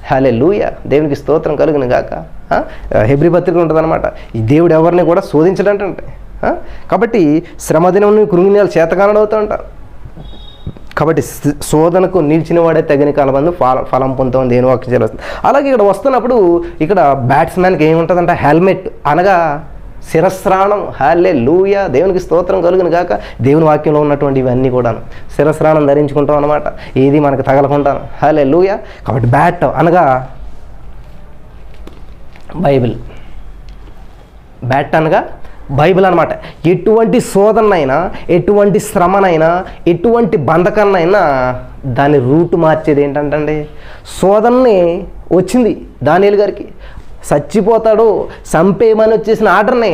హల్లెలూయా, దేవునికి స్తోత్రం కలుగును గాక. హెబ్రీ పత్రిక ఉంటుంది అనమాట, ఈ దేవుడు ఎవరిని కూడా శోధించడంటే. కాబట్టి శ్రమదినం కృంగినేలు చేతకానడవుతూ ఉంటారు. కాబట్టి శోధనకు నిలిచిన వాడే తగిన కాలమందు ఫలం పొందుతామని దేని వాక్యం చేస్తుంది. అలాగే ఇక్కడ వస్తున్నప్పుడు ఇక్కడ బ్యాట్స్మెన్కి ఏముంటుందంటే హెల్మెట్ అనగా శిరస్నానం. హల్లెలూయా, దేవునికి స్తోత్రం కలుగును గాక. దేవుని వాక్యంలో ఉన్నటువంటి ఇవన్నీ కూడా శిరస్నానం ధరించుకుంటాం అనమాట, ఏది మనకు తగలకుంటాను. హల్లెలూయా. కాబట్టి బ్యాట్ అనగా బైబిల్, బ్యాట్ అనగా బైబిల్ అనమాట. ఎటువంటి శోధనైనా, ఎటువంటి శ్రమనైనా, ఎటువంటి బంధకాన్నైనా దాని రూట్ మార్చేది ఏంటంటే, శోధనని వచ్చింది దానియేలు గారికి, చచ్చిపోతాడు చంపేయమని వచ్చేసిన ఆర్డర్ని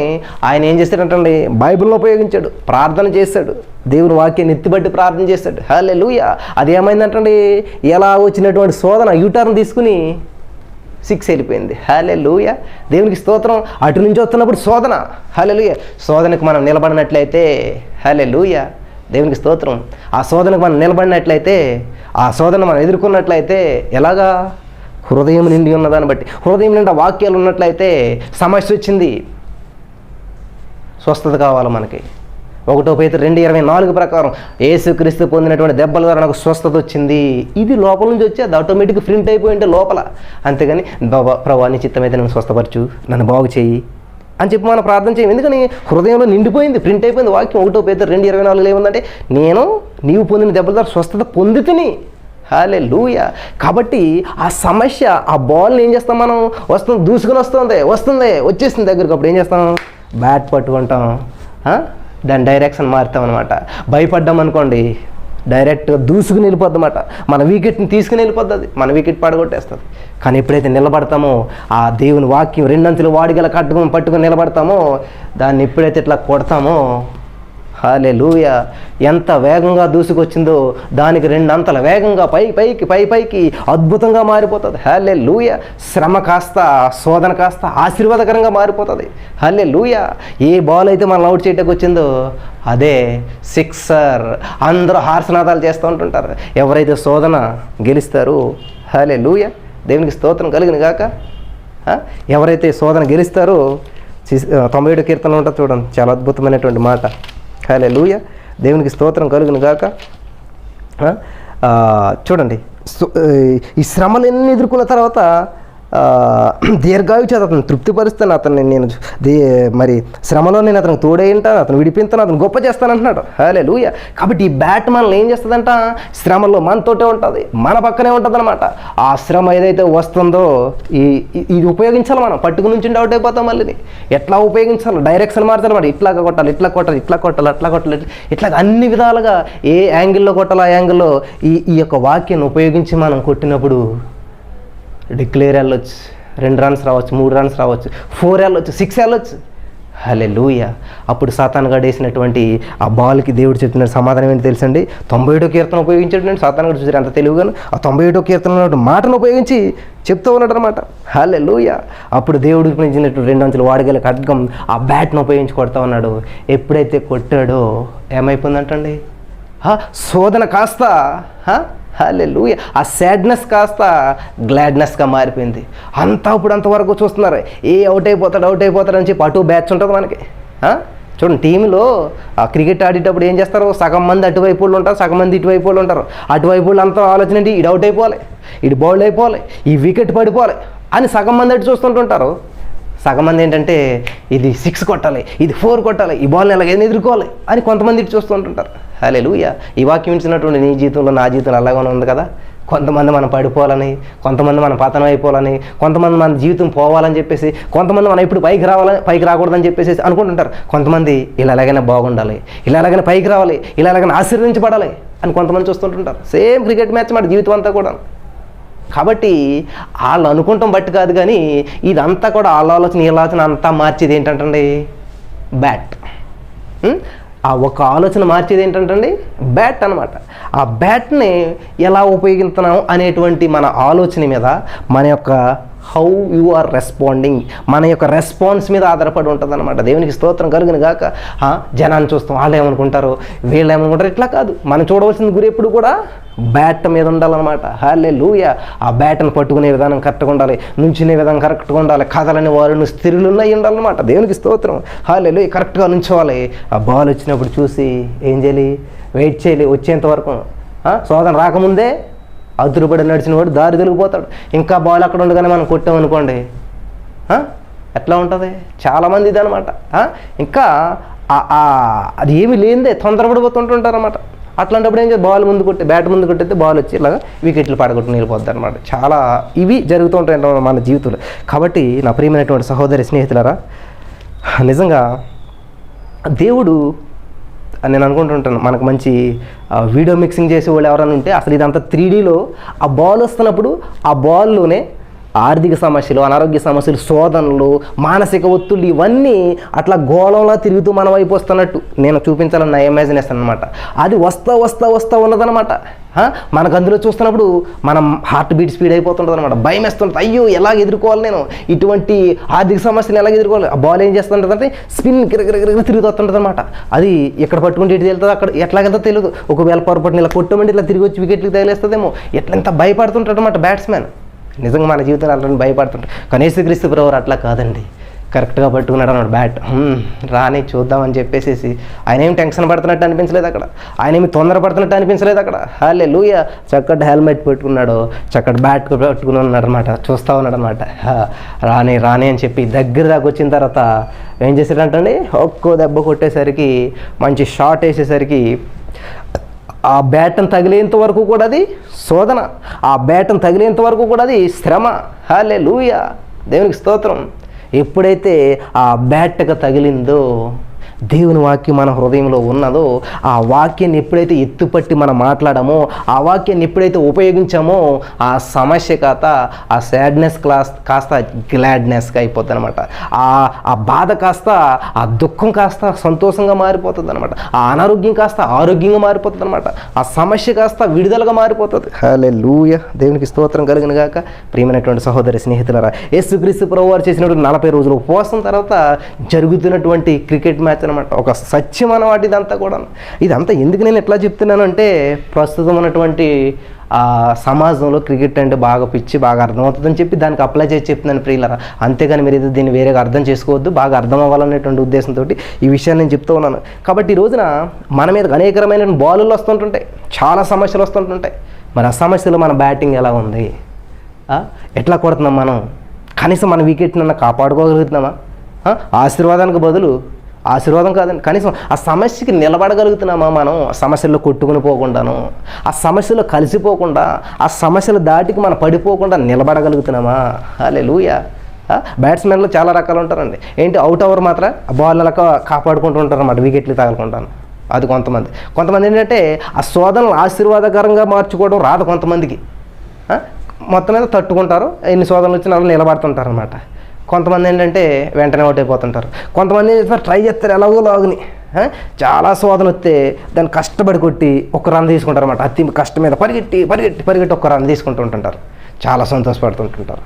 ఆయన ఏం చేశాడంటండి, బైబిల్ని ఉపయోగించాడు, ప్రార్థన చేశాడు, దేవుని వాక్యాన్ని ఎత్తిబట్టి ప్రార్థన చేశాడు. హల్లెలూయా. అది ఏమైందంటండి, ఎలా వచ్చినటువంటి శోధన యూటర్న్ తీసుకుని 6 వెళ్ళిపోయింది. హల్లెలూయా, దేవునికి స్తోత్రం. అటు నుంచి వస్తున్నప్పుడు శోధన. హల్లెలూయా, శోధనకు మనం నిలబడినట్లయితే, హల్లెలూయా, దేవునికి స్తోత్రం. ఆ శోధనకు మనం నిలబడినట్లయితే, ఆ శోధన మనం ఎదుర్కొన్నట్లయితే ఎలాగా, హృదయం నిండి ఉన్నదాన్ని బట్టి, హృదయం నిండా వాక్యాలు ఉన్నట్లయితే, సమస్య వచ్చింది, స్వస్థత కావాలి మనకి. 1 పేతురు 2:24 ప్రకారం యేసుక్రీస్తు పొందినటువంటి దెబ్బల ద్వారా నాకు స్వస్థత వచ్చింది. ఇది లోపల నుంచి వచ్చి అది ఆటోమేటిక్గా ప్రింట్ అయిపోయి ఉంటే లోపల. అంతేగాని ప్రభువా నీ చిత్తమైతే నన్ను స్వస్థపరచు, నన్ను బాగు చేయి అని చెప్పి మనం ప్రార్థన చేయం. ఎందుకని హృదయంలో నిండిపోయింది, ప్రింట్ అయిపోయింది వాక్యం. 1 పేతురు 2:24 ఏముందంటే, నీవు పొందిన దెబ్బల ద్వారా స్వస్థత పొందుతుని. హల్లెలూయా. కాబట్టి ఆ సమస్య, ఆ బాల్ని ఏం చేస్తాం మనం, వస్తుంది దూసుకుని వచ్చేసింది దగ్గరకు. అప్పుడు ఏం చేస్తాం, బ్యాట్ పట్టుకుంటాం, దాని డైరెక్షన్ మారుతాం అనమాట. భయపడ్డాం అనుకోండి, డైరెక్ట్గా దూసుకుని వెళ్ళిపోద్ది అన్నమాట, మన వికెట్ని తీసుకుని వెళ్ళిపోద్ది, అది మన వికెట్ పడగొట్టేస్తుంది. కానీ ఎప్పుడైతే నిలబడతామో, ఆ దేవుని వాక్యం 2 అంచులు వాడిగల పట్టుకుని నిలబడతామో, దాన్ని ఎప్పుడైతే ఇట్లా కొడతామో, హల్లెలూయా, ఎంత వేగంగా దూసుకొచ్చిందో దానికి 2 అంతల వేగంగా పైకి అద్భుతంగా మారిపోతుంది. హల్లెలూయా. శ్రమ కాస్త, శోధన కాస్త ఆశీర్వాదకరంగా మారిపోతుంది. హల్లెలూయా. ఏ బాల్ అయితే మనం అవుట్ చేయడానికి వచ్చిందో అదే సిక్సర్. అందరూ హార్సనాదాలు చేస్తూ ఉంటుంటారు ఎవరైతే శోధన గెలుస్తారో. హల్లెలూయా, దేవునికి స్తోత్రం కలుగును గాక. ఎవరైతే శోధన గెలుస్తారో, 97 కీర్తనలు ఉంటుంది చూడండి, చాలా అద్భుతమైనటువంటి మాట. హల్లెలూయా, దేవునికి స్తోత్రం కలుగును గాక. చూడండి, ఈ శ్రమలన్నీ ఎదుర్కొన్న తర్వాత దీర్ఘాయు చేత అతను తృప్తిపరుస్తాను, అతన్ని నేను మరి శ్రమలో నేను అతనికి తోడై ఉంటాను, అతను విడిపిస్తాను, అతను గొప్ప చేస్తాను అంటున్నాడు. హల్లెలూయా. కాబట్టి ఈ బ్యాట్ మనల్ని ఏం చేస్తుందంట, శ్రమలో మనతోటే ఉంటుంది, మన పక్కనే ఉంటుంది అనమాట. ఆ శ్రమ ఏదైతే వస్తుందో ఇది ఉపయోగించాలి. మనం పట్టుకుని నుంచి అవుట్ అయిపోతాం. మళ్ళీ ఎట్లా ఉపయోగించాలి, డైరెక్షన్ మార్చాలన్నమాట. ఇట్లా కొట్టాలి, అట్లా కొట్టాలి, ఇట్లా అన్ని విధాలుగా ఏ యాంగిల్లో కొట్టాలి ఆ యాంగిల్లో ఈ యొక్క వాక్యాన్ని ఉపయోగించి మనం కొట్టినప్పుడు డిక్లేర్ వెళ్ళొచ్చు, 2 రన్స్ రావచ్చు, 3 రన్స్ రావచ్చు, 4 వెళ్ళొచ్చు, 6 వెళ్ళొచ్చు. హల్లెలూయా. అప్పుడు సాతానుగాడు వేసినటువంటి ఆ బాల్కి దేవుడు చెప్తున్న సమాధానం ఏంటి తెలుసండి, 97 కీర్తన ఉపయోగించాడు. సాతానుగాడు చూసారు ఎంత తెలివిగాను, ఆ 97 కీర్తన మాటను ఉపయోగించి చెప్తూ ఉన్నాడు అనమాట. హల్లెలూయా. అప్పుడు దేవుడు ఉపయోగించినట్టు 2 అంచులు వాడగల ఖడ్గం ఆ బ్యాట్ను ఉపయోగించి కొడతా ఉన్నాడు. ఎప్పుడైతే కొట్టాడో ఏమైపోయిందంటండి, శోధన కాస్త హల్లెలూయా ఆ సాడ్నెస్ కాస్త గ్లాడ్నెస్గా మారిపోయింది. అంతా ఇప్పుడు అంతవరకు చూస్తున్నారు, అవుట్ అయిపోతాడు అని చెప్పి అటు బ్యాచ్ ఉంటుంది మనకి. చూడండి, టీంలో క్రికెట్ ఆడేటప్పుడు ఏం చేస్తారు, సగం మంది అటువైపు వాళ్ళు ఉంటారు, సగం మంది ఇటువైపు వాళ్ళు ఉంటారు. అటువైపు వాళ్ళు అంతా ఆలోచన ఏంటి, ఇటు అవుట్ అయిపోవాలి, ఇటు బౌల్డ్ అయిపోవాలి, ఈ వికెట్ పడిపోవాలి అని సగం మంది అటు చూస్తుంటుంటారు. సగం మంది ఏంటంటే ఇది 6 కొట్టాలి, ఇది 4 కొట్టాలి, ఈ బాల్ని ఎలాగైనా ఎదుర్కోవాలి అని కొంతమంది ఇటు చూస్తుంటుంటారు. హల్లెలూయా. ఈ వాక్యం ఇచ్చినటువంటి నీ జీవితంలో నా జీవితంలో అలాగే ఉంది కదా. కొంతమంది మనం పడిపోవాలని, కొంతమంది మనం పతనం అయిపోవాలని, కొంతమంది మన జీవితం పోవాలని చెప్పేసి, కొంతమంది మనం ఇప్పుడు పైకి రాకూడదని చెప్పేసి అనుకుంటుంటారు. కొంతమంది ఇలా ఎలాగైనా బాగుండాలి, ఇలా ఎలాగైనా పైకి రావాలి, ఇలా ఎలాగైనా ఆశీర్వదించబడాలి అని కొంతమంది చూస్తుంటుంటారు. సేమ్ క్రికెట్ మ్యాచ్ మన జీవితం అంతా కూడా. కాబట్టి వాళ్ళు అనుకుంటాం బట్టి కాదు, కానీ ఇదంతా కూడా వాళ్ళ ఆలోచన వీళ్ళ ఆలోచన అంతా మార్చేది ఏంటంటే బ్యాట్. ఆ ఒక ఆలోచన మార్చేది ఏంటంటే బ్యాట్ అనమాట. ఆ బ్యాట్ని ఎలా ఉపయోగిస్తున్నాం అనేటువంటి మన ఆలోచన మీద, మన యొక్క హౌ యు ఆర్ రెస్పాండింగ్, మన యొక్క రెస్పాన్స్ మీద ఆధారపడి ఉంటుంది అనమాట. దేవునికి స్తోత్రం కలుగును గాక. జనాన్ని చూస్తాం, వాళ్ళు ఏమనుకుంటారు, వీళ్ళు ఏమనుకుంటారు, ఇట్లా కాదు. మనం చూడవలసిన గురి ఎప్పుడు కూడా బ్యాట్ మీద ఉండాలన్నమాట. హల్లెలూయా. ఆ బ్యాట్ని పట్టుకునే విధానం కరెక్ట్గా ఉండాలి, నుంచునే విధానం కరెక్ట్గా ఉండాలి, కథలని వారు స్థిరులున్నాయి ఉండాలన్నమాట. దేవునికి స్తోత్రం. హల్లెలూయా. కరెక్ట్గా నుంచోవాలి. ఆ బాల్ వచ్చినప్పుడు చూసి ఏం చేయాలి, వెయిట్ చేయాలి వచ్చేంత వరకు. శోధన రాకముందే అదురుబడి నడిచిన వాడు దారి తొలగిపోతాడు. ఇంకా బాల్ అక్కడ ఉండగానే మనం కొట్టామనుకోండి, ఎట్లా ఉంటుంది? చాలామంది ఇదనమాట. ఇంకా అది ఏమీ లేనిదే తొందరపడిపోతుంటుంటారు అనమాట. అట్లాంటప్పుడు ఏం చేయాలి, బాల్ ముందు కొట్టి, బ్యాట్ ముందు కొట్టితే బాల్ వచ్చి ఇలాగా వికెట్లు పడగొట్టి నిలిపోద్ది అనమాట. చాలా ఇవి జరుగుతూ ఉంటాయి మన జీవితంలో. కాబట్టి నా ప్రియమైనటువంటి సహోదరి స్నేహితులారా, నిజంగా దేవుడు, నేను అనుకుంటుంటాను, మనకు మంచి వీడియో మిక్సింగ్ చేసే వాళ్ళు ఎవరైనా ఉంటే అసలు ఇదంతా 3Dలో ఆ బాల్ వస్తున్నప్పుడు ఆ బాల్లోనే ఆర్థిక సమస్యలు, అనారోగ్య సమస్యలు, శోధనలు, మానసిక ఒత్తిళ్ళు ఇవన్నీ అట్లా గోళంలా తిరుగుతూ మన వైపు వస్తున్నట్టు నేను చూపించాలని నా ఇమాజినేషన్ అనమాట. అది వస్తా ఉన్నదనమాట. మనకు అందులో చూస్తున్నప్పుడు మనం హార్ట్ బీట్ స్పీడ్ అయిపోతుంటుంది అనమాట. భయం వేస్తుంటుంది, అయ్యో ఎలాగ ఎదుర్కోవాలి, నేను ఇటువంటి ఆర్థిక సమస్యలు ఎలాగ ఎదుర్కోవాలి. ఆ బాల్ ఏం చేస్తుంటుందంటే స్పిన్ కిరకిర తిరుగుతుంటుంది అనమాట. అది ఎక్కడ పట్టుకుంటే ఇటు వెళ్తుంది, అక్కడ ఎట్లాగెళ్తా తెలియదు. ఒకవేళ పొరపాటున ఇలా కొట్టమంటే ఇట్లా తిరిగి వచ్చి వికెట్లకు తగిలేస్తుందేమో, ఎంత భయపడుతుంటాడు అనమాట బ్యాట్స్మెన్. నిజంగా మన జీవితంలో అట్లా భయపడుతుంటారు. కానీ యేసుక్రీస్తు ప్రభువు అట్లా కాదండి. కరెక్ట్గా పట్టుకున్నాడు అన్నాడు బ్యాట్. రాని చూద్దామని చెప్పేసి ఆయన ఏమి టెన్షన్ పడుతున్నట్టు అనిపించలేదు అక్కడ, ఆయన ఏమి తొందర పడుతున్నట్టు అనిపించలేదు అక్కడ. హల్లెలూయా. చక్కటి హెల్మెట్ పెట్టుకున్నాడు, చక్కటి బ్యాట్ పెట్టుకుని ఉన్నాడు అనమాట. చూస్తూ ఉన్నాడు అనమాట. రాని అని చెప్పి దగ్గర దాకా వచ్చిన తర్వాత ఏం చేశాడంటండి, ఒక్కో దెబ్బ కొట్టేసరికి, మంచి షాట్ వేసేసరికి ఆ బ్యాట్ని తగిలేంత వరకు కూడా అది శోధన, ఆ బ్యాట్ని తగిలేంత వరకు కూడా అది శ్రమ. హల్లెలూయా. దేవునికి స్తోత్రం. ఎప్పుడైతే ఆ బ్యాట్గా తగిలిందో, దేవుని వాక్యం మన హృదయంలో ఉన్నదో, ఆ వాక్యాన్ని ఎప్పుడైతే ఎత్తుపట్టి మనం మాట్లాడామో, ఆ వాక్యాన్ని ఎప్పుడైతే ఉపయోగించామో, ఆ సమస్య ఆ సాడ్నెస్ కాస్త గ్లాడ్నెస్గా అయిపోతుంది అనమాట. ఆ బాధ కాస్త, ఆ దుఃఖం కాస్త సంతోషంగా మారిపోతుంది అనమాట. ఆ అనారోగ్యం కాస్త ఆరోగ్యంగా మారిపోతుంది అనమాట. ఆ సమస్య కాస్త విడుదలగా మారిపోతుంది. హల్లెలూయా. దేవునికి స్తోత్రం కలుగును గాక. ప్రియమైనటువంటి సహోదరి స్నేహితులారా, యేసుక్రీస్తు ప్రభువారు చేసినటువంటి 40 రోజుల ఉపవాసం తర్వాత జరుగుతున్నటువంటి క్రికెట్ మ్యాచ్ అనమాట. ఒక సత్యం అన్నమాట ఇదంతా ఎందుకు నేను ఎట్లా చెప్తున్నానంటే, ప్రస్తుతం ఉన్నటువంటి సమాజంలో క్రికెట్ అంటే బాగా పిచ్చి, బాగా అర్థమవుతుందని చెప్పి దానికి అప్లై చేసి చెప్తున్నాను ప్రియులారా. అంతేగాని మీరు ఇది దీన్ని వేరేగా అర్థం చేసుకోవద్దు, బాగా అర్థం అవ్వాలనేటువంటి ఉద్దేశంతో ఈ విషయాన్ని నేను చెప్తూ ఉన్నాను. కాబట్టి ఈ రోజున మన మీద అనేకరమైన బాలులు వస్తుంటుంటాయి, చాలా సమస్యలు వస్తుంటుంటాయి. మరి ఆ సమస్యలు మన బ్యాటింగ్ ఎలా ఉంది, ఎట్లా కొడుతున్నాం మనం, కనీసం మన వికెట్ని కాపాడుకోగలుగుతున్నామా? ఆశీర్వాదానికి బదులు ఆశీర్వాదం కాదండి, కనీసం ఆ సమస్యకి నిలబడగలుగుతున్నామా మనం? సమస్యల్లో కొట్టుకుని పోకుండాను, ఆ సమస్యలో కలిసిపోకుండా, ఆ సమస్యల దాటికి మనం పడిపోకుండా నిలబడగలుగుతున్నామా? హల్లెలూయా. బ్యాట్స్మెన్లో చాలా రకాలు ఉంటారండి. ఏంటి, అవుట్ ఓవర్ మాత్రం బాల్ అలా కాపాడుకుంటూ ఉంటారు అన్నమాట, వికెట్లు తగలకుంటాను. అది కొంతమంది ఏంటంటే ఆ శోధనలు ఆశీర్వాదకరంగా మార్చుకోవడం రాదు కొంతమందికి. మొత్తం మీద తట్టుకుంటారు, ఎన్ని శోధనలు వచ్చినా వాళ్ళు నిలబడుతుంటారు అనమాట. కొంతమంది ఏంటంటే వెంటనే అవుట్ అయిపోతుంటారు. కొంతమంది ఏం చేస్తారు, ట్రై చేస్తారు ఎలాగో లాగుని. చాలా శోధన వస్తే దాన్ని కష్టపడి కొట్టి ఒక రన్ తీసుకుంటారు అనమాట. అతి కష్టం మీద పరిగెట్టి ఒక రన్ తీసుకుంటూ ఉంటుంటారు, చాలా సంతోషపడుతుంటుంటారు.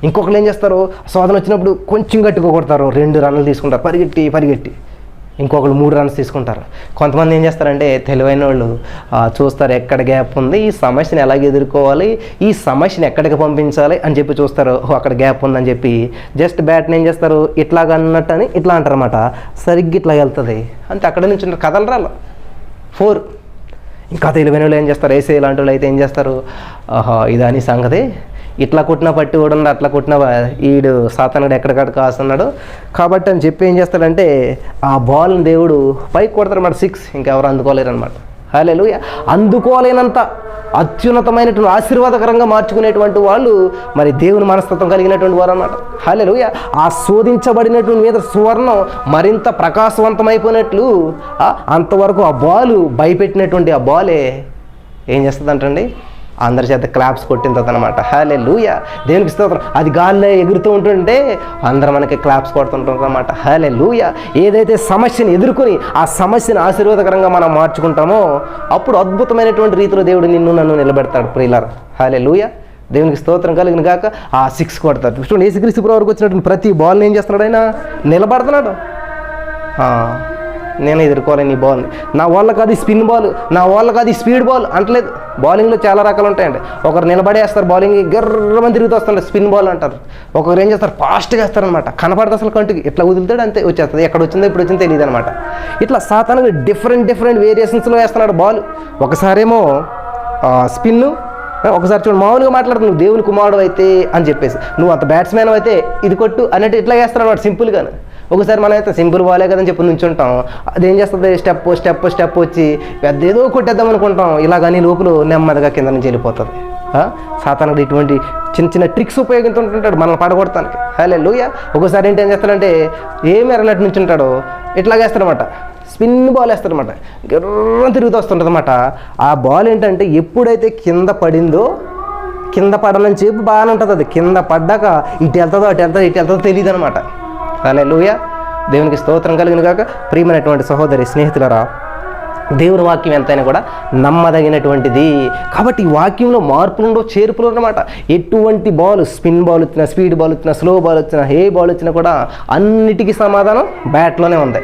ఇంకొకరు ఏం చేస్తారు, శోధన వచ్చినప్పుడు కొంచెం గట్టిగా కొడతారు, 2 రన్నులు తీసుకుంటారు పరిగెట్టి. ఇంకొకరు 3 రన్స్ తీసుకుంటారు. కొంతమంది ఏం చేస్తారంటే తెలివైన వాళ్ళు చూస్తారు ఎక్కడ గ్యాప్ ఉంది, ఈ సమస్యను ఎలాగ ఎదుర్కోవాలి, ఈ సమస్యను ఎక్కడికి పంపించాలి అని చెప్పి చూస్తారు. అక్కడ గ్యాప్ ఉందని చెప్పి జస్ట్ బ్యాట్ని ఏం చేస్తారు ఇట్లాగా అన్నట్టు అని ఇట్లా అంటారు అనమాట. సరిగ్గా ఇట్లా వెళ్తుంది అంతే, అక్కడ నుంచి కదలరాలు 4. ఇంకా తెలివైన వాళ్ళు ఏం చేస్తారు, వేసే ఇలాంటి వాళ్ళు అయితే ఏం చేస్తారు, ఇదని సంగతి, ఇట్లా కొట్టినా పట్టి కూడా అట్లా కొట్టినా ఈడు సాతానుడు ఎక్కడికక్కడ కాస్తున్నాడు కాబట్టి అని చెప్పి ఏం చేస్తాడంటే ఆ బాల్ని దేవుడు పైకి కొడతారు అన్నమాట, 6. ఇంకెవరు అందుకోలేరు అనమాట. హల్లెలూయా. అందుకోలేనంత అత్యున్నతమైనటువంటి ఆశీర్వాదకరంగా మార్చుకునేటువంటి వాళ్ళు మరి దేవుని మనస్తత్వం కలిగినటువంటి వారు అన్నమాట. హల్లెలూయా. ఆ శోధించబడినటువంటి మీద సువర్ణం మరింత ప్రకాశవంతమైపోయినట్లు అంతవరకు ఆ బాలు భయపెట్టినటువంటి ఆ బాలే ఏం చేస్తుందంటండి, అందరి చేత క్లాప్స్ కొట్టిన తర్వాత అనమాట. హల్లెలూయా. దేవునికి స్తోత్రం. అది గాల్లో ఎగురుతూ ఉంటుంటే అందరూ మనకి క్లాప్స్ కొడుతుంటారు అనమాట. హల్లెలూయా. ఏదైతే సమస్యను ఎదుర్కొని ఆ సమస్యను ఆశీర్వాదకరంగా మనం మార్చుకుంటామో అప్పుడు అద్భుతమైనటువంటి రీతిలో దేవుడు నిన్ను నన్ను నిలబెడతాడు ప్రియులారా. హల్లెలూయా. దేవునికి స్తోత్రం కలిగిన గాక. ఆ 6 కొడతాడు. చూడండి, యేసుక్రీస్తు ప్రభువు వరకు వచ్చినటువంటి ప్రతి బాల్ని ఏం చేస్తున్నాడు, ఆయన నిలబడుతున్నాడు. నేను ఎదుర్కోలేను నీ బాల్ని, నా వాళ్ళకి అది స్పిన్ బాల్, నా వాళ్ళకి అది స్పీడ్ బాల్ అంటలేదు. బౌలింగ్లో చాలా రకాలు ఉంటాయండి. ఒకరు నిలబడేస్తారు, బౌలింగ్ గర్రమని తిరుగుతూ వస్తుంటారు, స్పిన్ బాల్ అంటారు. ఒకరు ఏం చేస్తారు, ఫాస్ట్గా వేస్తారనమాట, కనపడదు అసలు కంటికి, ఇట్లా వదులుతాడు అంతే వచ్చేస్తుంది, ఎక్కడ వచ్చిందో ఇప్పుడు వచ్చిందో తెలియదు అనమాట. ఇట్లా సాతానుడు డిఫరెంట్ వేరియేషన్స్లో వేస్తున్నాడు బాల్. ఒకసారేమో స్పిన్ను, ఒకసారి చూడు మామూలుగా మాట్లాడుతు నువ్వు దేవుని కుమారుడు అయితే అని చెప్పేసి, నువ్వు అంత బ్యాట్స్మెన్ అయితే ఇది కొట్టు అన్నట్టు ఇట్లా వేస్తాడు అనమాట సింపుల్గానే. ఒకసారి మనం అయితే సింపుల్ బాలే కదని చెప్పి నుంచుంటాం, అదేం చేస్తుంది స్టెప్ వచ్చి పెద్ద ఏదో కొట్టేద్దాం అనుకుంటాం, ఇలాగని లోపల నెమ్మదిగా కింద నుంచి వెళ్ళిపోతుంది. సాతానుడు ఇటువంటి చిన్న ట్రిక్స్ ఉపయోగించుంటుంటాడు మనల్ని పడగొడతానికి. హల్లెలూయా. ఒకసారి ఏం చేస్తాడంటే ఏమి ఎరనట్టు నుంచి ఉంటాడు, ఇట్లాగేస్తాడనమాట, స్పిన్ బాల్ వేస్తాడనమాట, గిర్రం తిరుగుతూ వస్తుంటుంది అనమాట. ఆ బాల్ ఏంటంటే ఎప్పుడైతే కింద పడిందో, కింద పడాలని చెప్పి బాగానే ఉంటుంది, అది కింద పడ్డాక ఇటు వెళ్తుందో తెలియదు అనమాట. హల్లెలూయా. దేవునికి స్తోత్రం కలిగిన కాక. ప్రియమైనటువంటి సహోదరి స్నేహితులరా, దేవుని వాక్యం ఎంతైనా కూడా నమ్మదగినటువంటిది. కాబట్టి ఈ వాక్యంలో మార్పులు చేర్పులు అన్నమాట. ఎటువంటి బాల్, స్పిన్ బాల్ వచ్చినా, స్పీడ్ బాల్ వచ్చినా, స్లో బాల్ వచ్చినా, ఏ బాల్ వచ్చినా కూడా అన్నిటికీ సమాధానం బ్యాట్లోనే ఉంది.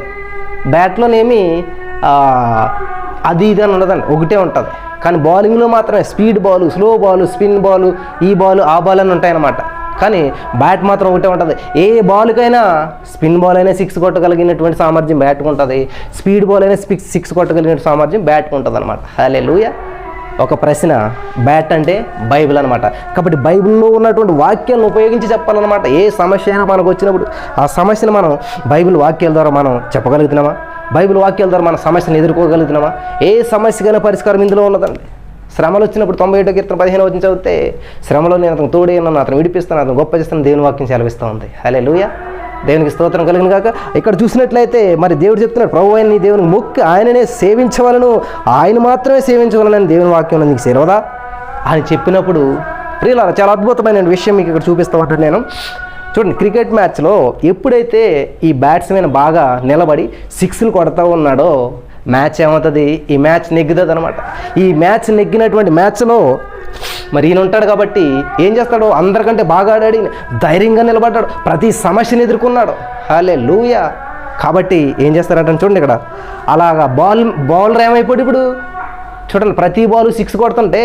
బ్యాట్లోనేమి అది ఇది అని ఉండదండి, ఒకటే ఉంటుంది. కానీ బౌలింగ్లో మాత్రమే speed ball, slow ball, spin ball, ఈ బాల్ ఆ బాల్ అని ఉంటాయన్నమాట. కానీ బ్యాట్ మాత్రం ఒకటే ఉంటుంది. ఏ బాల్కైనా, స్పిన్ బాల్ అయినా 6 కొట్టగలిగినటువంటి సామర్థ్యం బ్యాట్కు ఉంటుంది, స్పీడ్ బాల్ అయినా 6 కొట్టగలిగిన సామర్థ్యం బ్యాట్కు ఉంటుంది అనమాట. హల్లెలూయా. ఒక ప్రశ్న, బ్యాట్ అంటే బైబిల్ అనమాట. కాబట్టి బైబిల్లో ఉన్నటువంటి వాక్యాలను ఉపయోగించి చెప్పాలన్నమాట. ఏ సమస్య అయినా మనకు వచ్చినప్పుడు ఆ సమస్యను మనం బైబిల్ వాక్యాల ద్వారా మనం చెప్పగలుగుతున్నామా? బైబిల్ వాక్యాల ద్వారా మన సమస్యను ఎదుర్కోగలుగుతున్నామా? ఏ సమస్యకైనా పరిష్కారం ఇందులో ఉన్నదండి. శ్రమలు వచ్చినప్పుడు 91 కీర్తన 15 చదివితే, శ్రమలో నేను అతను తోడే ఉన్నాను, అతను విడిపిస్తాను, అతను గొప్ప చేస్తాను, దేవుని వాక్యం సెలవిస్తూ ఉంది. హల్లెలూయా. దేవునికి స్తోత్రం కలిగిన కాక. ఇక్కడ చూసినట్లయితే మరి దేవుడు చెప్తున్నాడు, ప్రభు అయిన నీ దేవునికి మొక్కి ఆయననే సేవించవలను, ఆయన మాత్రమే సేవించవలనని దేవుని వాక్యంలో నీకు సెలవదా అని చెప్పినప్పుడు ప్రియులారా, చాలా అద్భుతమైన విషయం మీకు ఇక్కడ చూపిస్తూ ఉంటాను నేను. చూడండి, క్రికెట్ మ్యాచ్లో ఎప్పుడైతే ఈ బ్యాట్స్మెన్ బాగా నిలబడి 6లు కొడతా ఉన్నాడో మ్యాచ్ ఏమవుతుంది, ఈ మ్యాచ్ నెగ్గుతుంది అనమాట. ఈ మ్యాచ్ నెగ్గినటువంటి మ్యాచ్లో మరి ఈయన ఉంటాడు కాబట్టి ఏం చేస్తాడు, అందరికంటే బాగా ఆడాడు, ధైర్యంగా నిలబడ్డాడు, ప్రతి సమస్యను ఎదుర్కొన్నాడు. హల్లెలూయా. కాబట్టి ఏం చేస్తారంటే చూడండి, ఇక్కడ అలాగా బౌలర్ ఏమైపోయాడు ఇప్పుడు. చూడండి, ప్రతి బాల్ 6 కొడుతుంటే